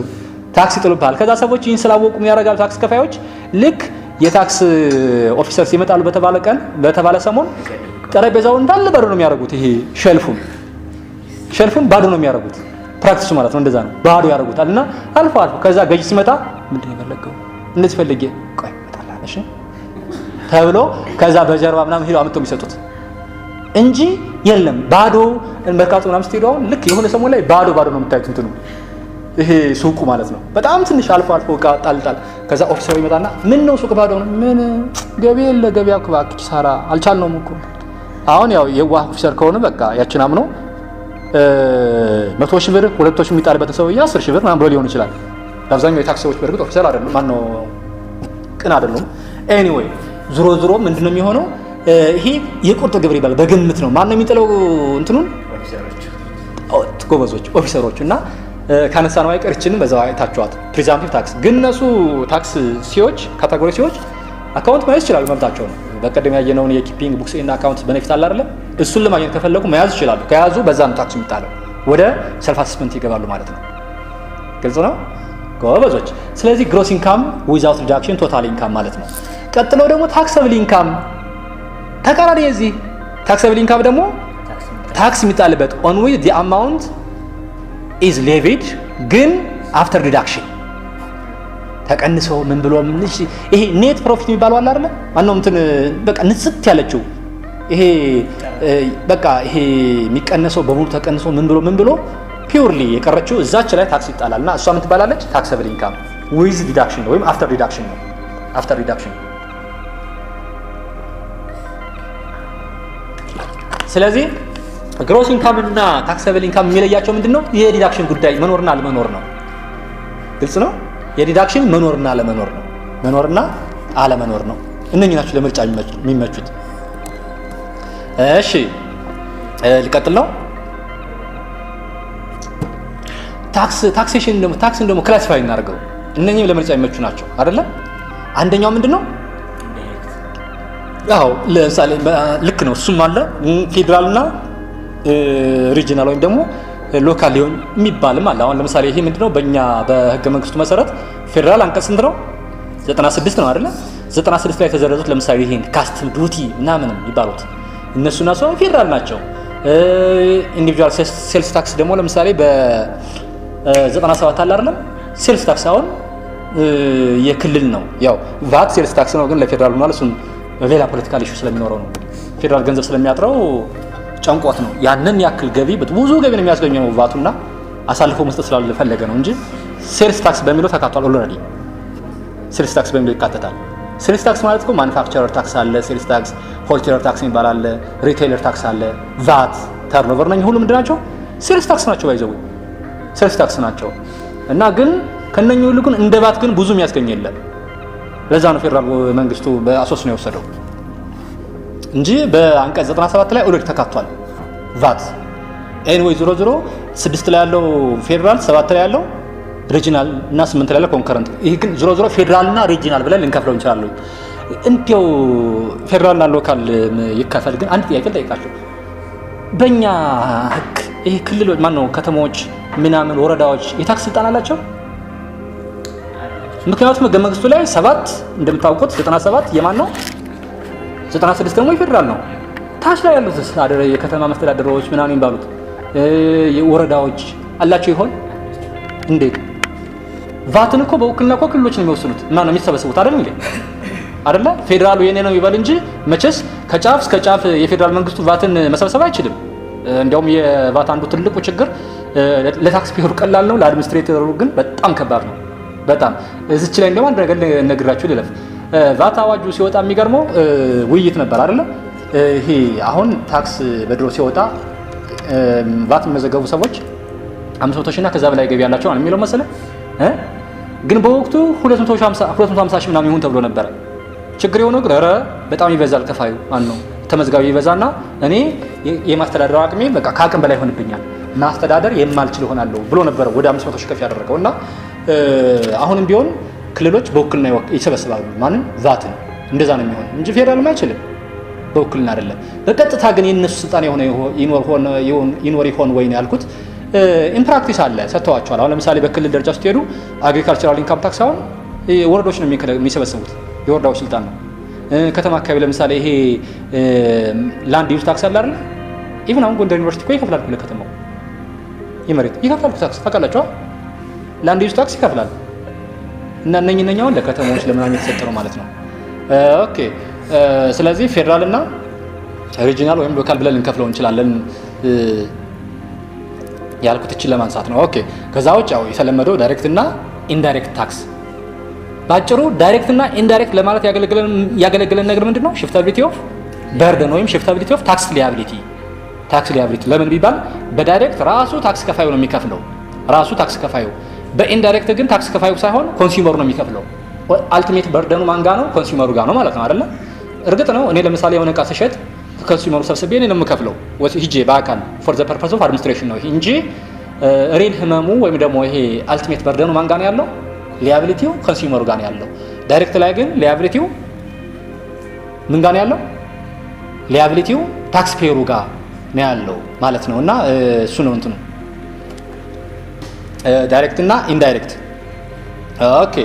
[SPEAKER 1] ታክስ ይጥሉብሃል። ከዛ ሰዎች ይህን ስላወቁ የሚያደርጋሉ ታክስ ከፋዮች ልክ የታክስ ኦፊሰርስ ይመጣሉ በተባለ ቀን በተባለ ሰሞን ጠረጴዛውን እንዳለ ባዶ ነው የሚያደርጉት። ይሄ ሸልፉን ባዶ ነው የሚያደርጉት። ፕራክቲሱ ማለት ነው እንደዛ ነው፣ ባዶ ያደርጉታል። እና አልፎ ከዛ ገዢ ሲመጣ ምንድነው የፈለገው እንደዚህ ፈልጌ ቆይ መጣላለሽ ተብሎ ከዛ በጀርባ ምናምን ሄዶ አምጥተው የሚሰጡት እንጂ የለም ባዶ። መርካቶ ምናምን ስትሄዱ አሁን ልክ የሆነ ሰሞን ላይ ባዶ ነው የምታዩት እንትኑ ይሄ ሱቁ ማለት ነው። በጣም ትንሽ አልፎ እቃ ጣልጣል። ከዛ ኦፊሰሩ ይመጣና ምን ነው ሱቅ ባዶ ነው? ምን ገቢ የለ ገበያ እባክህ ኪሳራ አልቻልነውም እኮ። አሁን ያው የዋህ ኦፊሰር ከሆነ በቃ ያችን አምኖ 100,000 ብር 200,000 የሚጣልበት ሰውዬ 10,000 ብር ምናምን ብሎ ሊሆን ይችላል። አብዛኛው የታክስ ሰዎች በእርግጥ ኦፊሰር አይደሉም፣ ማነው ቅን አይደሉም። ኤኒዌይ ዙሮ ምንድነው የሚሆነው? ይሄ የቁርጥ ግብር ይባላል። በግምት ነው ማን ነው የሚጥለው እንትኑን ጎበዞች ኦፊሰሮች። እና ካነሳ ነው አይቀርችንም በዛው አይታችኋት ፕሪዛምፕቲቭ ታክስ። ግን እነሱ ታክስ ሲዎች ካቴጎሪ ሲዎች አካውንት መያዝ ይችላሉ፣ መብታቸው ነው። በቀደም ያየነውን የኪፒንግ ቡክስ እና አካውንት ቤኔፊት አለ አይደል? እሱን ለማግኘት ከፈለጉ መያዝ ይችላሉ። ከያዙ በዛ ነው ታክስ የሚጣለው፣ ወደ ሰልፍ አሰስመንት ይገባሉ ማለት ነው። ግልጽ ነው ጎበዞች። ስለዚህ ግሮስ ኢንካም ዊዛውት ሪዳክሽን ቶታል ኢንካም ማለት ነው። ቀጥሎ ደግሞ ታክሰብል ኢንካም ተቃራኒ። የዚህ ታክሰብል ኢንካም ደግሞ ታክስ የሚጣልበት ኦን ዊዝ ዲ አማውንት ኢዝ ሌቪድ ግን አፍተር ዲዳክሽን ተቀንሶ ምን ብሎ ምንሽ ይሄ ኔት ፕሮፊት የሚባለው አለ አይደል? ማንነው እንትን በቃ ንጽት ያለችው ይሄ በቃ ይሄ የሚቀነሰው በሙሉ ተቀንሶ ምን ብሎ ፒውርሊ የቀረችው እዛች ላይ ታክስ ይጣላልና እሷ ምን ትባላለች? ታክሰብል ኢንካም ዊዝ ዲዳክሽን ወይም አፍተር ዲዳክሽን ነው። አፍተር ዲዳክሽን። ስለዚህ ግሮስ ኢንካም እና ታክሰብል ኢንካም የሚለያቸው ምንድነው? የዲዳክሽን ጉዳይ መኖርና አለመኖር ነው። ግልጽ ነው። የዲዳክሽን መኖርና አለመኖር ነው። መኖርና አለመኖር ነው። እነኚህ ናቸው ለምርጫ የሚመቹት። እሺ ልቀጥል ነው። ታክሴሽን ደግሞ ታክስን ደግሞ ክላሲፋይ እናደርገው። እነኚህም ለምርጫ የሚመቹ ናቸው አይደለ? አንደኛው ምንድነው? ያው ለምሳሌ ልክ ነው እሱም አለ ፌደራልና ሪጂናል ወይም ደግሞ ሎካል ሊሆን የሚባልም አለ። አሁን ለምሳሌ ይሄ ምንድነው በእኛ በህገ መንግስቱ መሰረት ፌደራል አንቀጽ ስንት ነው? 96 ነው አይደለ? 96 ላይ የተዘረዙት ለምሳሌ ይሄን ካስተም ዱቲ ምናምን የሚባሉት እነሱና ሰው ፌደራል ናቸው። ኢንዲቪጁዋል ሴልስ ታክስ ደግሞ ለምሳሌ በ97 አለ አይደለም? ሴልስ ታክስ አሁን የክልል ነው። ያው ቫት ሴልስ ታክስ ነው፣ ግን ለፌደራል ማለት እሱም ሌላ ፖለቲካል ኢሹ ስለሚኖረው ነው። ፌደራል ገንዘብ ስለሚያጥረው ጨንቆት ነው ያንን ያክል ገቢ ብዙ ገቢ ነው የሚያስገኘው ቫቱና አሳልፎ መስጠት ስላልፈለገ ነው እንጂ ሴልስ ታክስ በሚለው ተካቷል። ኦልሬዲ ሴልስ ታክስ በሚለው ይካተታል። ሴልስ ታክስ ማለት እኮ ማኑፋክቸረር ታክስ አለ፣ ሴልስ ታክስ፣ ሆልሴለር ታክስ የሚባል አለ፣ ሪቴይለር ታክስ አለ፣ ቫት፣ ተርኖቨር ነው። ሁሉ ምንድን ናቸው? ሴልስ ታክስ ናቸው። ባይዘው ሴልስ ታክስ ናቸው። እና ግን ከነኚህ ሁሉ ግን እንደ ቫት ግን ብዙ የሚያስገኝ የለም። ለዛ ነው ፌደራል መንግስቱ በአሶስ ነው የወሰደው። እንጂ በአንቀጽ 97 ላይ ኦልሬዲ ተካቷል ቫት። ኤኒዌይ ዞሮ 6 ላይ ያለው ፌደራል፣ 7 ላይ ያለው ሪጂናል እና 8 ላይ ያለው ኮንከረንት። ይሄ ግን ዞሮ ፌደራል እና ሪጂናል ብለን ልንከፍለው እንችላለን። እንዲያው ፌደራል እና ሎካል ይከፈል። ግን አንድ ጥያቄ ልጠይቃችሁ። በእኛ ህግ ይሄ ክልሎች ማነው ከተሞች ምናምን ወረዳዎች የታክስ ስልጣን አላቸው? ምክንያቱም ህገ መንግስቱ ላይ 7 እንደምታውቁት 97 የማን ነው? 96 ደግሞ የፌደራል ነው። ታች ላይ ያሉት የከተማ መስተዳደሮች ምናምን የሚባሉት ወረዳዎች አላቸው ይሆን? እንዴት? ቫትን እኮ በውክልና እኮ ክልሎች ነው የሚወስኑት እና ነው የሚሰበስቡት አይደል እንዴ? አይደለ? ፌደራሉ የኔ ነው ይባል እንጂ መቼስ ከጫፍ እስከ ጫፍ የፌደራል መንግስቱ ቫትን መሰብሰብ አይችልም። እንዲያውም የቫት አንዱ ትልቁ ችግር ለታክስ ፔሩ ቀላል ነው፣ ለአድሚኒስትሬተሩ ግን በጣም ከባድ ነው። በጣም እዚች ላይ እንደውም አንድ ነገር ልነግራችሁ ልለፍ። ቫት አዋጁ ሲወጣ የሚገርመው ውይይት ነበር አይደለ? ይሄ አሁን ታክስ በድሮ ሲወጣ ቫት የሚመዘገቡ ሰዎች 500 ሺህ እና ከዛ በላይ ገቢ ያላቸው ነው የሚለው መሰለ። ግን በወቅቱ 250 ሺህ ምናምን ይሁን ተብሎ ነበረ። ችግር የሆነው ግን ኧረ በጣም ይበዛል ከፋዩ ነው ተመዝጋቢ ይበዛና እኔ የማስተዳደር አቅሜ በቃ ከአቅም በላይ ይሆንብኛል ማስተዳደር የማልችል ሆናለሁ ብሎ ነበር ወደ 500 ሺህ ከፍ ያደረገው። እና አሁንም ቢሆን ክልሎች በውክልና ይሰበስባሉ ማንን ቫትን። እንደዛ ነው የሚሆን እንጂ ፌደራልም አይችልም በውክልና አይደለም። በቀጥታ ግን የነሱ ስልጣን የሆነ ይኖር ይሆን ወይ ነው ያልኩት። ኢምፕራክቲስ አለ ሰጥተዋቸዋል። አሁን ለምሳሌ በክልል ደረጃ ስትሄዱ አግሪካልቸራል ኢንካም ታክስ አሁን ወረዳዎች ነው የሚሰበስቡት፣ የወረዳዎች ስልጣን ነው። ከተማ አካባቢ ለምሳሌ ይሄ ላንድ ዩዝ ታክስ አለ አይደል? ኢቭን አሁን ጎንደር ዩኒቨርሲቲ እኮ ይከፍላል ለከተማው የመሬት ይከፍላል ታክስ ታውቃላችሁ? ላንድ ዩዝ ታክስ ይከፍላል። እና እነኛውን ለከተማዎች ለምናምን የተሰጠ ነው ማለት ነው። ኦኬ ስለዚህ ፌደራል እና ሪጂናል ወይም ሎካል ብለን ልንከፍለው እንችላለን ያልኩት እቺን ለማንሳት ነው። ኦኬ ከዛ ውጭ ያው የተለመደው ዳይሬክት እና ኢንዳይሬክት ታክስ። ባጭሩ ዳይሬክት እና ኢንዳይሬክት ለማለት ያገለግለን ነገር ምንድነው? ሽፍታቢሊቲ ኦፍ በርደን ወይም ሽፍታቢሊቲ ኦፍ ታክስ ሊያቢሊቲ። ታክስ ሊያቢሊቲ ለምን ቢባል በዳይሬክት ራሱ ታክስ ከፋዩ ነው የሚከፍለው፣ ራሱ ታክስ ከፋዩ። በኢንዳይሬክት ግን ታክስ ከፋዩ ሳይሆን ኮንሱመሩ ነው የሚከፍለው። አልቲሜት በርደኑ ማንጋ ነው? ኮንሱመሩ ጋር ነው ማለት ነው አይደለ? እርግጥ ነው እኔ ለምሳሌ የሆነ እቃ ስሸጥ ከኮንሱመሩ ሰብስቤ እኔ ነው የምከፍለው ሂጄ በአካል ፎር ዘ ፐርፐስ ኦፍ አድሚኒስትሬሽን ነው እንጂ ሬል ህመሙ ወይም ደግሞ ይሄ አልቲሜት በርደኑ ማንጋ ነው ያለው? ሊያቢሊቲው ኮንሱመሩ ጋር ነው ያለው። ዳይሬክት ላይ ግን ሊያቢሊቲው ምን ጋር ነው ያለው? ሊያቢሊቲው ታክስ ፔሩ ጋር ነው ያለው ማለት ነው። እና እሱ ነው እንትኑ ዳይሬክት እና ኢንዳይሬክት። ኦኬ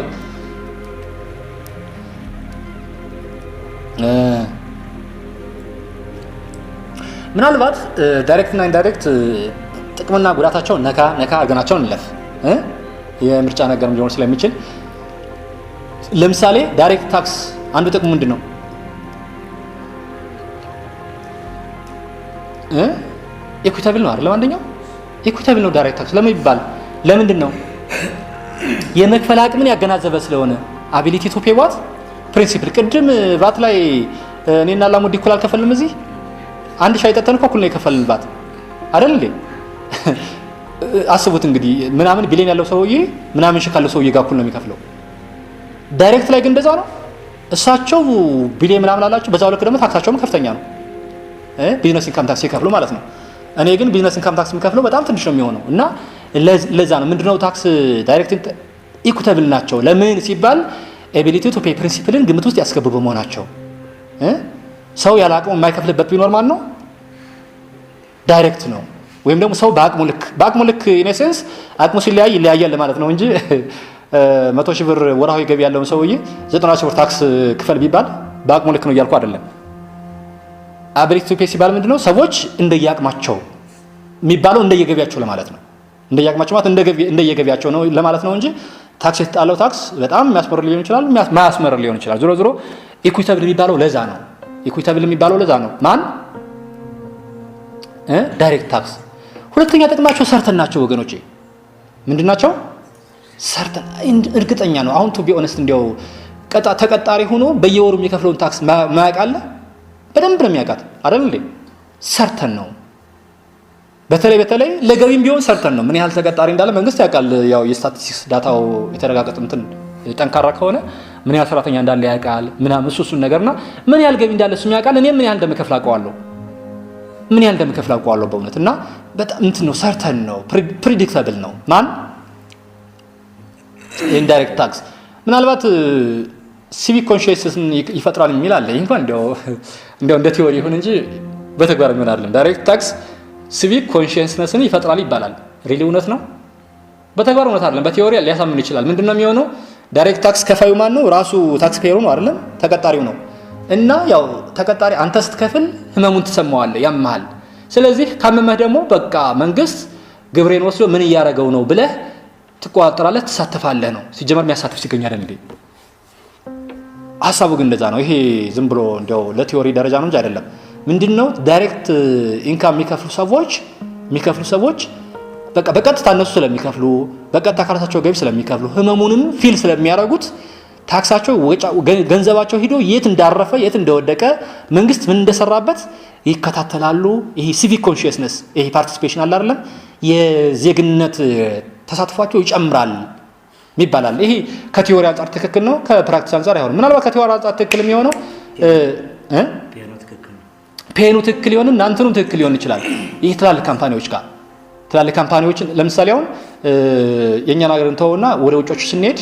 [SPEAKER 1] ምናልባት ዳይሬክት እና ኢንዳይሬክት ጥቅምና ጉዳታቸው ነካ አድርገናቸውን እንለፍ። የምርጫ ነገር ሊሆን ስለሚችል ለምሳሌ ዳይሬክት ታክስ አንዱ ጥቅሙ ምንድን ነው? ኢኩዊታብል ነው አይደል? አንደኛው ኢኩዊታብል ነው ዳይሬክት ታክስ። ለምን ይባል? ለምንድን ነው? የመክፈል አቅምን ያገናዘበ ስለሆነ አቢሊቲ ቱ ፔይ ዋት ፕሪንሲፕል። ቅድም ቫት ላይ እኔና ላሙዲ እኩል አልከፈልንም። እዚህ አንድ ሻይ ጠጥተን እኩል ነው የከፈልንባት አይደል እንዴ? አስቡት እንግዲህ ምናምን ቢሊዮን ያለው ሰውዬ ምናምን ሺህ ካለው ሰውዬ ጋር እኩል ነው የሚከፍለው። ዳይሬክት ላይ ግን እንደዛ ነው። እሳቸው ቢሊዮን ምናምን አላቸው፣ በዛው ልክ ደግሞ ታክሳቸውም ከፍተኛ ነው። ቢዝነስ ኢንካም ታክስ ይከፍሉ ማለት ነው። እኔ ግን ቢዝነስ ኢንካም ታክስ የሚከፍለው በጣም ትንሽ ነው የሚሆነው። እና ለዛ ነው ምንድነው ታክስ ዳይሬክት ኢኩዊታብል ናቸው። ለምን ሲባል ኤቢሊቲ ቱ ፔይ ፕሪንሲፕልን ግምት ውስጥ ያስገቡ በመሆናቸው። ሰው ያለ አቅሙ የማይከፍልበት ቢኖር ማን ነው? ዳይሬክት ነው። ወይም ደግሞ ሰው በአቅሙ ልክ ኢኔሴንስ አቅሙ ሲለያይ ይለያያል ማለት ነው እንጂ 100 ሺህ ብር ወርሃዊ ገቢ ያለውን ሰውዬ 90 ሺህ ብር ታክስ ክፈል ቢባል በአቅሙ ልክ ነው እያልኩ አይደለም። አቢሊቲ ቱ ፔይ ሲባል ምንድነው? ሰዎች እንደየአቅማቸው የሚባለው እንደየገቢያቸው ለማለት ነው። እንደየአቅማቸው ማለት እንደየገቢያቸው ነው ለማለት ነው እንጂ ታክስ የተጣለው ታክስ በጣም የሚያስመር ሊሆን ይችላል፣ ማያስመር ሊሆን ይችላል። ዞሮ ኢኩዊታብል የሚባለው ለዛ ነው። ኢኩዊታብል የሚባለው ለዛ ነው። ማን? ዳይሬክት ታክስ። ሁለተኛ ጥቅማቸው ሰርተን ናቸው ወገኖቼ። ምንድናቸው? ሰርተን። እርግጠኛ ነው አሁን ቱ ቢ ኦነስት እንዲያው ተቀጣሪ ሆኖ በየወሩ የሚከፍለውን ታክስ ማያውቃለ? በደንብ ነው የሚያውቃት አይደል እንዴ? ሰርተን ነው። በተለይ ለገቢም ቢሆን ሰርተን ነው። ምን ያህል ተቀጣሪ እንዳለ መንግስት ያውቃል። ያው የስታቲስቲክስ ዳታው የተረጋገጠ እንትን ጠንካራ ከሆነ ምን ያህል ሰራተኛ እንዳለ ያውቃል ምናምን እሱን ነገርና ምን ያህል ገቢ እንዳለ እሱም ያውቃል። እኔ ምን ያህል እንደምከፍል አውቀዋለሁ በእውነት እና በጣም እንትን ነው ሰርተን ነው ፕሪዲክተብል ነው ማን ኢንዳይሬክት ታክስ ምናልባት ሲቪክ ኮንሺየስነስን ይፈጥራል የሚል አለ። ይሄ እንኳን እንደው እንደ ቲዮሪ ይሁን እንጂ በተግባር ምን አይደለም። ዳይሬክት ታክስ ሲቪክ ኮንሺየስነስን ይፈጥራል ይባላል። ሪሊ እውነት ነው? በተግባር እውነት አይደለም። በቲዮሪ ሊያሳምን ይችላል። ምንድነው የሚሆነው? ዳይሬክት ታክስ ከፋዩ ማን ነው? ራሱ ታክስ ፔየሩ ነው አይደለም? ተቀጣሪው ነው። እና ያው ተቀጣሪ አንተ ስትከፍል ህመሙን ትሰማዋለህ፣ ያምሃል። ስለዚህ ካመመህ ደግሞ በቃ መንግስት ግብሬን ወስዶ ምን እያደረገው ነው ብለህ ትቆጣጠራለህ፣ ትሳተፋለህ ነው። ሲጀመር የሚያሳትፍ ሲገኝ አይደል እንዴ? ሐሳቡ ግን እንደዛ ነው። ይሄ ዝም ብሎ እንደው ለቲዮሪ ደረጃ ነው እንጂ አይደለም። ምንድነው ዳይሬክት ኢንካም የሚከፍሉ ሰዎች በቃ በቀጥታ እነሱ ስለሚከፍሉ በቀጥታ ካራታቸው ገቢ ስለሚከፍሉ ህመሙንም ፊል ስለሚያደርጉት ታክሳቸው ገንዘባቸው ሂዶ የት እንዳረፈ የት እንደወደቀ መንግስት ምን እንደሰራበት ይከታተላሉ። ይሄ ሲቪክ ኮንሺየስነስ ይሄ ፓርቲሲፔሽን አለ አይደለም የዜግነት ተሳትፏቸው ይጨምራል ይባላል። ይሄ ከቲዮሪ አንፃር ትክክል ነው፣ ከፕራክቲስ አንፃር አይሆንም። ምናልባት ከቲዮሪ አንፃር ትክክል የሚሆነው ፔኑ ትክክል ይሆን እና እንትኑም ትክክል ሊሆን ይችላል። ይሄ ትላልቅ ካምፓኒዎችን ለምሳሌ አሁን የኛን ሀገር እንተውና ወደ ውጮች ስንሄድ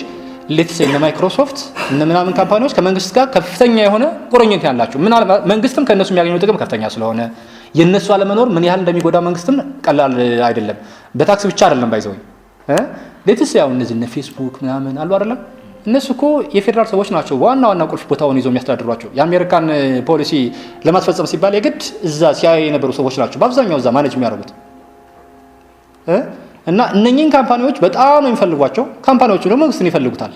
[SPEAKER 1] ሌትስ እነ ማይክሮሶፍት እነ ምናምን ካምፓኒዎች ከመንግስት ጋር ከፍተኛ የሆነ ቁርኝት ያላቸው መንግስትም ከነሱ የሚያገኘው ጥቅም ከፍተኛ ስለሆነ የነሱ አለመኖር ምን ያህል እንደሚጎዳ መንግስትም ቀላል አይደለም። በታክስ ብቻ አይደለም ባይዘው ሌትስ ያው እነዚህ እነ ፌስቡክ ምናምን አሉ አይደለም እነሱ እኮ የፌደራል ሰዎች ናቸው። ዋና ቁልፍ ቦታውን ይዘው የሚያስተዳድሯቸው የአሜሪካን ፖሊሲ ለማስፈጸም ሲባል የግድ እዛ ሲያዩ የነበሩ ሰዎች ናቸው በአብዛኛው እዛ ማኔጅ የሚያደርጉት እና እነኚህን ካምፓኒዎች በጣም ነው የሚፈልጓቸው። ካምፓኒዎቹ ደግሞ መንግስትን ይፈልጉታል።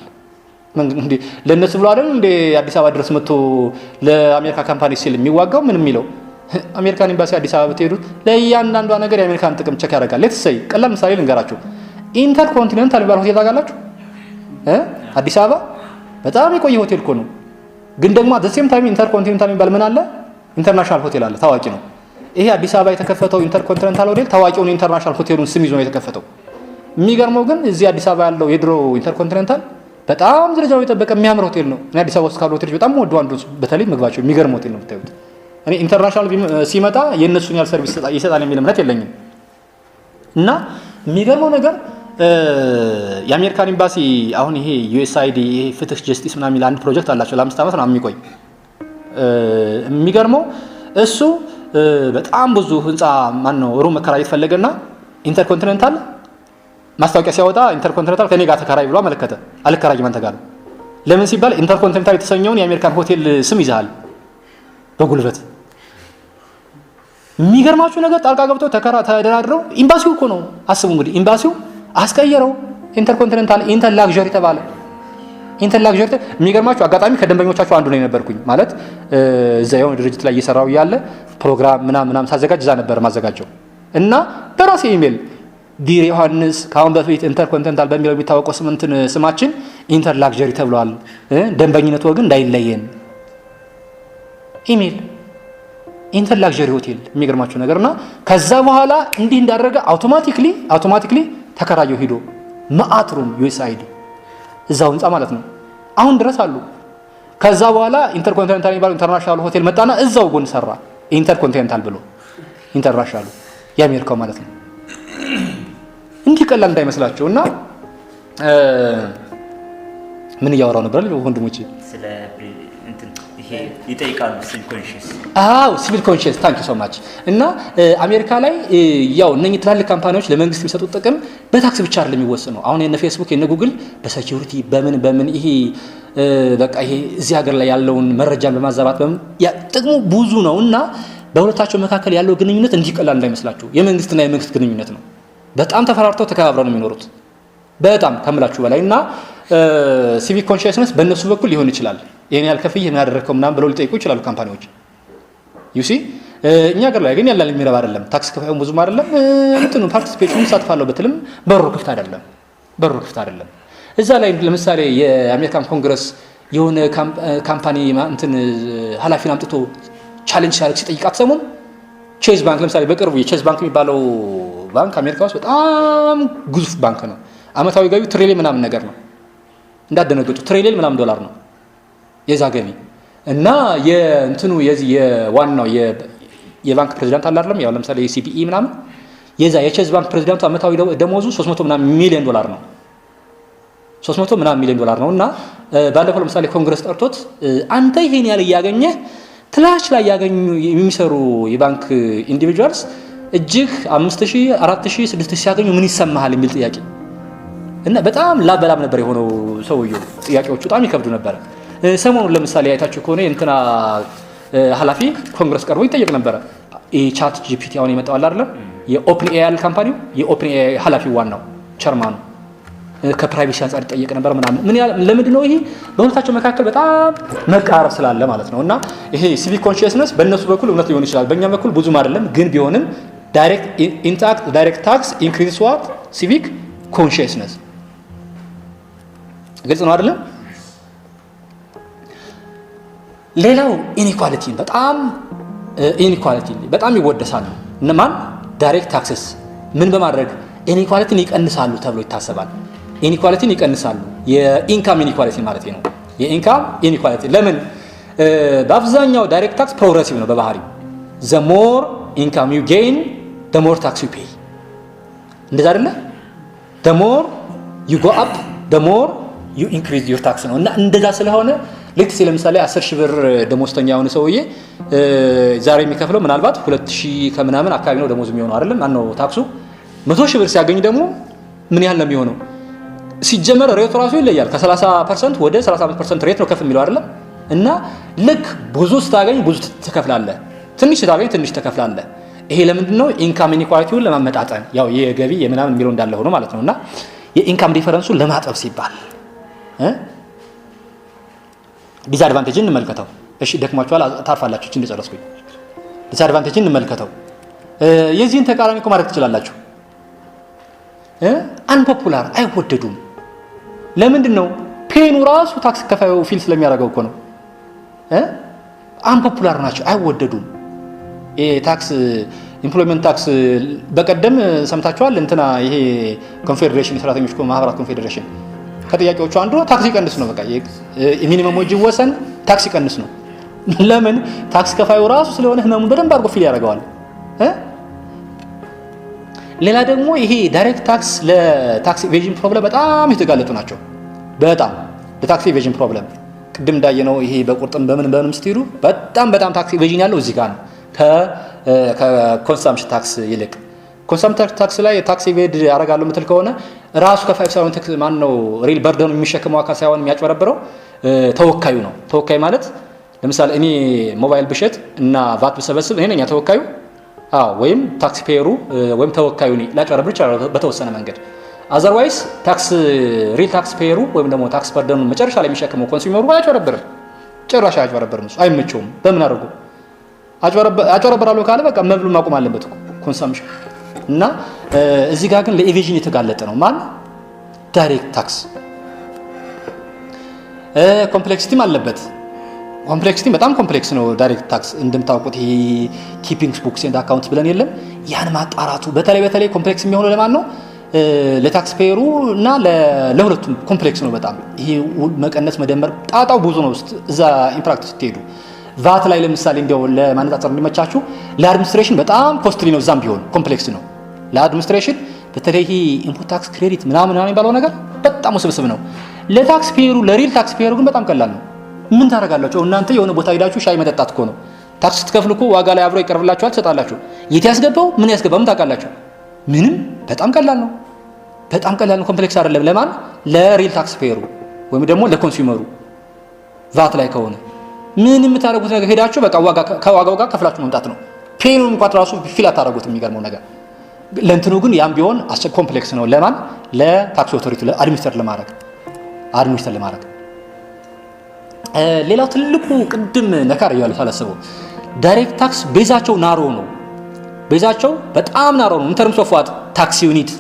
[SPEAKER 1] እንዴ ለነሱ ብሎ አይደል እንደ አዲስ አበባ ድረስ መጥቶ ለአሜሪካ ካምፓኒ ሲል የሚዋጋው ምን የሚለው አሜሪካን ኤምባሲ አዲስ አበባ ብትሄዱት ለእያንዳንዷ ነገር የአሜሪካን ጥቅም ቼክ ያደርጋል። ሌትስ ቀላል ምሳሌ ልንገራችሁ። ኢንተርኮንቲኔንታል የሚባል ሆቴል ታውቃላችሁ? አዲስ አበባ በጣም የቆየ ሆቴል እኮ ነው። ግን ደግሞ አት ዘ ሴም ታይም ኢንተርኮንቲኔንታል የሚባል ምን አለ? ኢንተርናሽናል ሆቴል አለ፣ ታዋቂ ነው። ይሄ አዲስ አበባ የተከፈተው ኢንተርኮንቲኔንታል ሆቴል ታዋቂውን ኢንተርናሽናል ሆቴሉን ስም ይዞ ነው የተከፈተው። የሚገርመው ግን እዚህ አዲስ አበባ ያለው የድሮ ኢንተርኮንቲኔንታል በጣም ደረጃው የጠበቀ የሚያምር ሆቴል ነው። እኔ አዲስ አበባ ውስጥ ካሉ ሆቴሎች በጣም ወደው አንዱ በተለይ ምግባቸው የሚገርም ሆቴል ነው የምታዩት። እኔ ኢንተርናሽናል ሲመጣ የእነሱን ያህል ሰርቪስ ይሰጣል የሚል እምነት የለኝም። እና የሚገርመው ነገር የአሜሪካን ኤምባሲ አሁን ይሄ ዩኤስአይዲ ይሄ ፍትህ ጀስቲስ ምናምን የሚል አንድ ፕሮጀክት አላቸው ለ5 ዓመት ነው የሚቆይ። የሚገርመው እሱ በጣም ብዙ ህንፃ ማነው ሩም መከራየት ፈለገና ኢንተርኮንቲኔንታል ማስታወቂያ ሲያወጣ ኢንተርኮንቲኔንታል ከኔ ጋር ተከራይ ብሎ አመለከተ። አልከራይም አንተ ጋር ለምን ሲባል ኢንተርኮንቲኔንታል የተሰኘውን የአሜሪካን ሆቴል ስም ይዛል በጉልበት። የሚገርማችሁ ነገር ጣልቃ ገብተው ተደራድረው ኤምባሲው እኮ ነው አስቡ እንግዲህ ኤምባሲው አስቀየረው ኢንተርኮንቲኔንታል ኢንተር ላክዠሪ ተባለ። ኢንተር ላክዠሪ የሚገርማችሁ አጋጣሚ ከደንበኞቻቸው አንዱ ነው የነበርኩኝ። ማለት እዛ የሆነ ድርጅት ላይ እየሰራው ያለ ፕሮግራም ምናምን ሳዘጋጅ እዛ ነበር ማዘጋጀው እና በራሴ ኢሜል ዲር ዮሐንስ ካሁን በፊት ኢንተርኮንቲኔንታል በሚለው የሚታወቀው ስማችን ኢንተር ላክዠሪ ተብሏል፣ ደንበኝነቱ ግን እንዳይለየን ኢሜል ኢንተር ላክዠሪ ሆቴል። የሚገርማችሁ ነገርና ከዛ በኋላ እንዲህ እንዳደረገ አውቶማቲክሊ ተከራየው ሄዶ ማአትሩም ዩኤስአይዲ እዛው ህንጻ ማለት ነው አሁን ድረስ አሉ። ከዛ በኋላ ኢንተርኮንቲኔንታል የሚባለው ኢንተርናሽናል ሆቴል መጣና እዛው ጎን ሰራ ኢንተርኮንቲኔንታል ብሎ ኢንተርናሽናል የአሜሪካው ማለት ነው። እንዲህ ቀላል እንዳይመስላችሁ። እና ምን እያወራው ነበር ወንድሞቼ? ስለ ይሄ ይጠይቃሉ ሲቪል ኮንሺየስ። ሲቪል ኮንሺየስ ታንክ ዩ ሶ ማች። እና አሜሪካ ላይ ያው እነኚህ ትላልቅ ካምፓኒዎች ለመንግስት የሚሰጡት ጥቅም በታክስ ብቻ አይደለም የሚወሰነው። አሁን የነ ፌስቡክ የነ ጉግል በሴኩሪቲ በምን ይሄ በቃ ይሄ እዚህ ሀገር ላይ ያለውን መረጃን በማዛባት ጥቅሙ ብዙ ነው። እና በሁለታቸው መካከል ያለው ግንኙነት እንዲህ ቀላል እንዳይመስላችሁ የመንግስትና የመንግስት ግንኙነት ነው። በጣም ተፈራርተው ተከባብረው ነው የሚኖሩት በጣም ከምላችሁ በላይ። እና ሲቪክ ኮንሺየስነስ በእነሱ በኩል ሊሆን ይችላል። ይሄን ያልከፍይ ምን ያደረከው ምናምን ብለው ሊጠይቁ ይችላሉ ካምፓኒዎች። ዩሲ እኛ ሀገር ላይ ግን ያላል የሚረባ አይደለም። ታክስ ከፋዩም ብዙም አይደለም እንትኑ ፓርቲሲፔሽን ሳትፋለው በትልም በሩ ክፍት አይደለም። እዛ ላይ ለምሳሌ የአሜሪካን ኮንግረስ የሆነ ካምፓኒ እንትን ኃላፊን አምጥቶ ቻሌንጅ ሲያደርግ ሲጠይቃት ሰሞን ቼዝ ባንክ ለምሳሌ በቅርቡ የቼዝ ባንክ የሚባለው ባንክ አሜሪካ ውስጥ በጣም ግዙፍ ባንክ ነው። አመታዊ ገቢው ትሪሊየን ምናምን ነገር ነው። እንዳደነገጡ ትሪሊየን ምናምን ዶላር ነው። የዛ ገቢ እና የእንትኑ የዚህ የዋናው የባንክ ፕሬዚዳንት አለ አይደለም ያው ለምሳሌ የሲቢኢ ምናምን የዛ የቼዝ ባንክ ፕሬዚዳንቱ አመታዊ ደሞዙ 300 ምናምን ሚሊዮን ዶላር ነው 300 ምናምን ሚሊዮን ዶላር ነው እና ባለፈው ለምሳሌ ኮንግረስ ጠርቶት አንተ ይሄን ያለ ያገኘ ትላች ላይ ያገኙ የሚሰሩ የባንክ ኢንዲቪጁዋልስ እጅግ 5000 4000 6000 ሲያገኙ ምን ይሰማሃል የሚል ጥያቄ እና በጣም ላበላም ነበር የሆነው ሰውየው ጥያቄዎቹ በጣም ይከብዱ ነበር ሰሞኑን ለምሳሌ አይታችሁ ከሆነ እንትና ኃላፊ ኮንግረስ ቀርቦ ይጠየቅ ነበር ቻት ጂፒቲ አሁን የመጣው አይደለም የኦፕን ኤአይ ካምፓኒው የኦፕን ኤአይ ኃላፊ ዋናው ቸርማኑ ከፕራይቬሲ አንፃር ይጠየቅ ነበር ምናምን ምን ለምንድን ነው ይሄ በሁለታቸው መካከል በጣም መቃረብ ስላለ ማለት ነውና ይሄ ሲቪክ ኮንሺየስነስ በእነሱ በኩል እውነት ሊሆን ይችላል በእኛ በኩል ብዙም አይደለም ግን ቢሆንም ዳይሬክት ታክስ ኢንክሪዝ ዋት ሲቪክ ኮንሺየስነስ ግልጽ ነው አይደለም ሌላው ኢኒኳሊቲ በጣም ይወደሳሉ እነማን ዳይሬክት ታክስስ ምን በማድረግ ኢኒኳሊቲን ይቀንሳሉ ተብሎ ይታሰባል ኢኒኳሊቲን ይቀንሳሉ የኢንካም ኢኒኳሊቲ ማለት ነው የኢንካም ኢኒኳሊቲ ለምን በአብዛኛው ዳይሬክት ታክስ ፕሮግሬሲቭ ነው በባህሪው the more income you gain the more tax you pay እንደዛ አይደለ the more you go up the more you increase your tax ነው እና እንደዛ ስለሆነ ልክ ለምሳሌ 10000 ብር ደሞዝተኛ የሆነ ሰውዬ ዛሬ የሚከፍለው ምናልባት 2000 ከምናምን አካባቢ ነው ደሞዝ የሚሆነው አይደለም ማነው ታክሱ 100000 ብር ሲያገኝ ደግሞ ምን ያህል ነው የሚሆነው ሲጀመር ሬቱ ራሱ ይለያል ከ30% ወደ 35% ሬት ነው ከፍ የሚለው አይደለም እና ልክ ብዙ ስታገኝ ብዙ ትከፍላለህ ትንሽ ስታገኝ ትንሽ ትከፍላለህ ይሄ ለምንድን ነው ኢንካም ኢኒኳሊቲውን ለማመጣጠን ያው የገቢ የምናምን የሚለው እንዳለ ሆኖ ማለት ነውና የኢንካም ዲፈረንሱን ለማጠብ ሲባል ዲስአድቫንቴጅን እንመልከተው እሺ ደክማችኋል ታርፋላችሁ እቺ እንደጨረስኩኝ ዲስአድቫንቴጅን እንመልከተው የዚህን ተቃራኒ እኮ ማድረግ ትችላላችሁ አንፖፑላር አይወደዱም ለምንድን ነው ፔኑ ራሱ ታክስ ከፋዩ ፊል ስለሚያደርገው እኮ ነው አንፖፑላር ናቸው አይወደዱም ታክስ ኢምፕሎይመንት ታክስ በቀደም ሰምታችኋል እንትና ይሄ ኮንፌዴሬሽን የሰራተኞች ማህበራት ኮንፌዴሬሽን ከጥያቄዎቹ አንዱ ታክስ ይቀንስ ነው በቃ ሚኒመም ወጅ ወሰን ታክስ ይቀንስ ነው ለምን ታክስ ከፋዩ ራሱ ስለሆነ ህመሙን በደንብ አድርጎ ፊል ያደርገዋል ሌላ ደግሞ ይሄ ዳይሬክት ታክስ ለታክስ ኢቬዥን ፕሮብለም በጣም የተጋለጡ ናቸው በጣም ለታክስ ኢቬዥን ፕሮብለም ቅድም እንዳየነው ይሄ በቁርጥም በምን ስትሄዱ በጣም ታክስ ኢቬዥን ያለው እዚህ ጋር ነው ከኮንሰምፕሽን ታክስ ይልቅ ኮንሰምፕሽን ታክስ ላይ ታክስ ኢቬድ ያደርጋሉ ምትል ከሆነ ራሱ ከፋይ ሳይሆን ታክስ ማን ነው ሪል በርደኑ የሚሸከመው አካል ሳይሆን የሚያጭበረብረው ተወካዩ ነው ተወካይ ማለት ለምሳሌ እኔ ሞባይል ብሸጥ እና ቫት ብሰበስብ እኔ ነኝ ተወካዩ ወይም ታክስ ፔየሩ ወይም ተወካዩ ነኝ ላጭበረብር ይችላል በተወሰነ መንገድ አዘርዋይስ ታክስ ሪል ታክስ ፔየሩ ወይም ደግሞ ታክስ በርደኑ መጨረሻ ላይ የሚሸከመው ኮንሱመሩ አያጭበረብርም ጭራሽ አያጭበረብርም አይመቸውም በምን አድርጎ አጭበረብራለሁ ካለ በቃ መብሉን ማቆም አለበት ኮንሰምፕሽን እና እዚህ ጋር ግን ለኢቬዥን የተጋለጠ ነው ማን ዳይሬክት ታክስ ኮምፕሌክሲቲም አለበት ኮምፕሌክሲቲ በጣም ኮምፕሌክስ ነው ዳይሬክት ታክስ እንደምታውቁት ይሄ ኪፒንግ ቡክስ ኤንድ አካውንት ብለን የለም ያን ማጣራቱ በተለይ ኮምፕሌክስ የሚሆነው ለማን ነው ለታክስ ፔየሩ እና ለሁለቱም ኮምፕሌክስ ነው በጣም ይሄ መቀነስ መደመር ጣጣው ብዙ ነው እዛ ኢምፕራክቲስ ትሄዱ ቫት ላይ ለምሳሌ እንደው ለማነጻጸር እንዲመቻችሁ ለአድሚኒስትሬሽን በጣም ኮስትሊ ነው ዛም ቢሆን ኮምፕሌክስ ነው ለአድሚኒስትሬሽን በተለይ ኢንፑት ታክስ ክሬዲት ምናምን የሚባለው ነገር በጣም ውስብስብ ነው ለታክስ ፔየሩ ለሪል ታክስ ፔየሩ ግን በጣም ቀላል ነው ምን ታረጋላችሁ እናንተ የሆነ ቦታ ሄዳችሁ ሻይ መጠጣት እኮ ነው ታክስ ስትከፍሉ እኮ ዋጋ ላይ አብሮ ይቀርብላችኋል ትሰጣላችሁ የት ያስገባው ምን ያስገባው ምን ታውቃላችሁ ምንም በጣም ቀላል ነው ኮምፕሌክስ አይደለም ለማን ለሪል ታክስ ፔየሩ ወይም ደግሞ ለኮንሱመሩ ቫት ላይ ከሆነ ምን የምታረጉት ነገር ሄዳችሁ በቃ ከዋጋው ጋር ከፍላችሁ መምጣት ነው ፔኑን እንኳን ራሱ ፊል አታረጉት የሚገርመው ነገር ለእንትኑ ግን ያም ቢሆን ኮምፕሌክስ ነው ለማን ለታክስ ኦቶሪቲ ለአድሚኒስተር ለማድረግ ሌላው ትልቁ ቅድም ነካር ያለው ሳላስበው ዳይሬክት ታክስ ቤዛቸው ናሮ ነው ቤዛቸው በጣም ናሮ ነው ኢንተርምስ ኦፍ ዋት ታክስ ዩኒት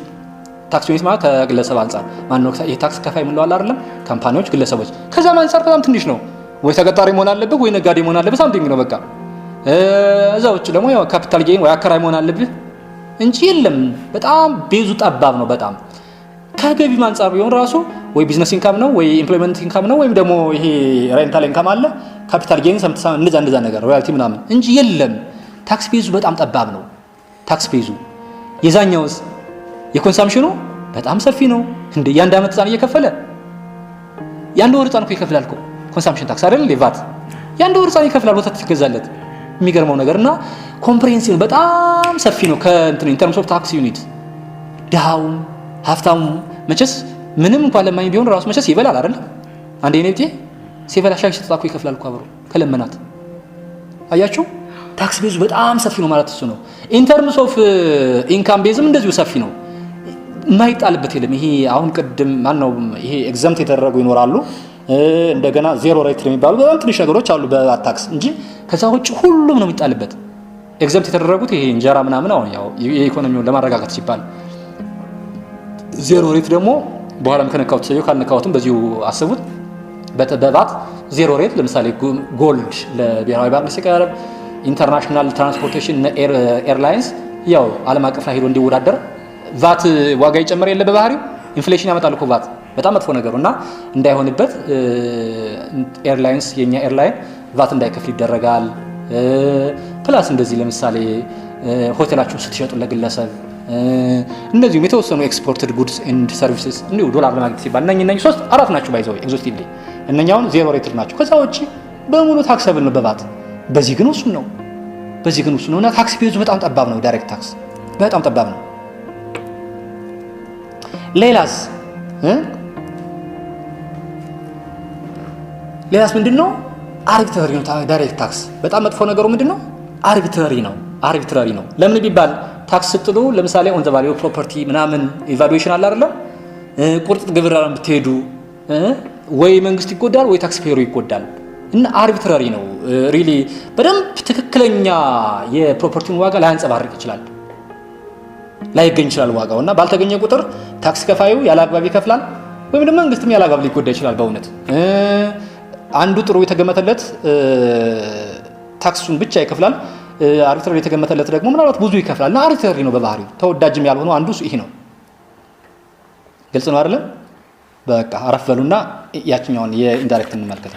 [SPEAKER 1] ማለት ከግለሰብ አንፃር ማን ነው የታክስ ከፋይ ምን ነው አይደለም ካምፓኒዎች ግለሰቦች ከዛ አንፃር በጣም ትንሽ ነው ወይ ተቀጣሪ መሆን አለበት ወይ ነጋዴ መሆን አለበት ሳምቲንግ ነው በቃ እዛዎች ደግሞ ያው ካፒታል ጌን ወይ አከራይ መሆን አለበት እንጂ የለም በጣም ቤዙ ጠባብ ነው በጣም ከገቢ አንፃር ቢሆን ራሱ ወይ ቢዝነስ ኢንካም ነው ወይ ኢምፕሎይመንት ኢንካም ነው ወይም ደግሞ ይሄ ሬንታል ኢንካም አለ ካፒታል ጌን እንደዛ ነገር ሮያልቲ ምናምን እንጂ የለም። ታክስ ቤዙ በጣም ጠባብ ነው። ታክስ ቤዙ የዛኛውስ የኮንሳምፕሽኑ በጣም ሰፊ ነው። እንደ ያንድ አመት ህፃን እየከፈለ ያንድ ወር ህፃን እኮ ይከፍላል እኮ ኮንሳምፕሽን ታክስ አይደል ሌቫት ያንድ ወር ህፃን ይከፍላል ወተት ይገዛለት። የሚገርመው ነገርና ኮምፕሬሄንሲቭ በጣም ሰፊ ነው ከእንትን ኢንተርምስ ኦፍ ታክስ ዩኒት ዳውን ሀፍታሙ መቸስ ምንም እንኳን ለማኝ ቢሆን ራሱ መቸስ ይበላል አይደል አንዴ ነብቴ ሲበላ ሻሽ ተጣጣኩ ይከፍላል እኮ አብሮ ከለመናት አያችሁ ታክስ ቤዙ በጣም ሰፊ ነው ማለት እሱ ነው። ኢንተርምስ ኦፍ ኢንካም ቤዝም እንደዚሁ ሰፊ ነው የማይጣልበት የለም። ይሄ አሁን ቅድም ማን ነው ይሄ ኤግዛምት የተደረጉ ይኖራሉ እንደገና ዜሮ ሬት የሚባሉ በጣም ትንሽ ነገሮች አሉ በታክስ እንጂ ከዛ ውጭ ሁሉም ነው የሚጣልበት። ኤግዛምት የተደረጉት ይሄ እንጀራ ምናምን አሁን ያው የኢኮኖሚውን ለማረጋጋት ሲባል ዜሮ ሬት ደግሞ በኋላም ከነካውት ሰው ካልነካውትም በዚሁ አስቡት በተበባት ዜሮ ሬት ለምሳሌ ጎልድ ለብሔራዊ ባንክ ሲቀርብ ኢንተርናሽናል ትራንስፖርቴሽን ኤርላይንስ ያው ዓለም አቀፍ ላይ ሄዶ እንዲወዳደር ቫት ዋጋ ይጨምር የለ በባህሪው ኢንፍሌሽን ያመጣል እኮ ቫት በጣም መጥፎ ነገርና እንዳይሆንበት ኤርላይንስ የኛ ኤርላይን ቫት እንዳይከፍል ይደረጋል። ፕላስ እንደዚህ ለምሳሌ ሆቴላችሁን ስትሸጡ ለግለሰብ እነዚህም የተወሰኑ ኤክስፖርትድ ጉድስ ኤንድ ሰርቪስስ እንዲሁ ዶላር ለማግኘት ሲባል እነኚህ 3 4 ናቸው ባይዘው ኤግዞስቲቭሊ እነኛውን ዜሮ ሬትድ ናቸው። ከዛ ውጪ በሙሉ ታክሰብል ነው በቫት በዚህ ግን እሱ ነውና ታክስ ቤዙ በጣም ጠባብ ነው። ዳይሬክት ታክስ በጣም ጠባብ ነው። ሌላስ ምንድነው? አርቢትራሪ ነው። ዳይሬክት ታክስ በጣም መጥፎ ነገሩ ምንድነው? አርቢትራሪ ነው። ለምን ቢባል ታክስ ስትሉ ለምሳሌ ኦን ዘ ቫልዩ ፕሮፐርቲ ምናምን ኢቫሉዌሽን አለ አይደል? ቁርጥ ግብር ብትሄዱ ወይ መንግስት ይጎዳል ወይ ታክስ ፔሩ ይጎዳል። እና አርቢትራሪ ነው ሪሊ በደንብ ትክክለኛ የፕሮፐርቲውን ዋጋ ላያንጸባርቅ ይችላል ላይገኝ ይችላል ዋጋውና ባልተገኘ ቁጥር ታክስ ከፋዩ ያላግባብ ይከፍላል ወይም ደግሞ መንግስትም ያላግባብ ሊጎዳ ይችላል። በእውነት አንዱ ጥሩ የተገመተለት ታክሱን ብቻ ይከፍላል። አርቢትራሪ የተገመተለት ደግሞ ምናልባት ብዙ ይከፍላል። እና አርቢትራሪ ነው በባህሪው ተወዳጅም ያልሆነው አንዱ ይሄ ነው። ግልጽ ነው አይደለም? በቃ አረፍ በሉና ያችኛውን የኢንዳይሬክት እንመልከት።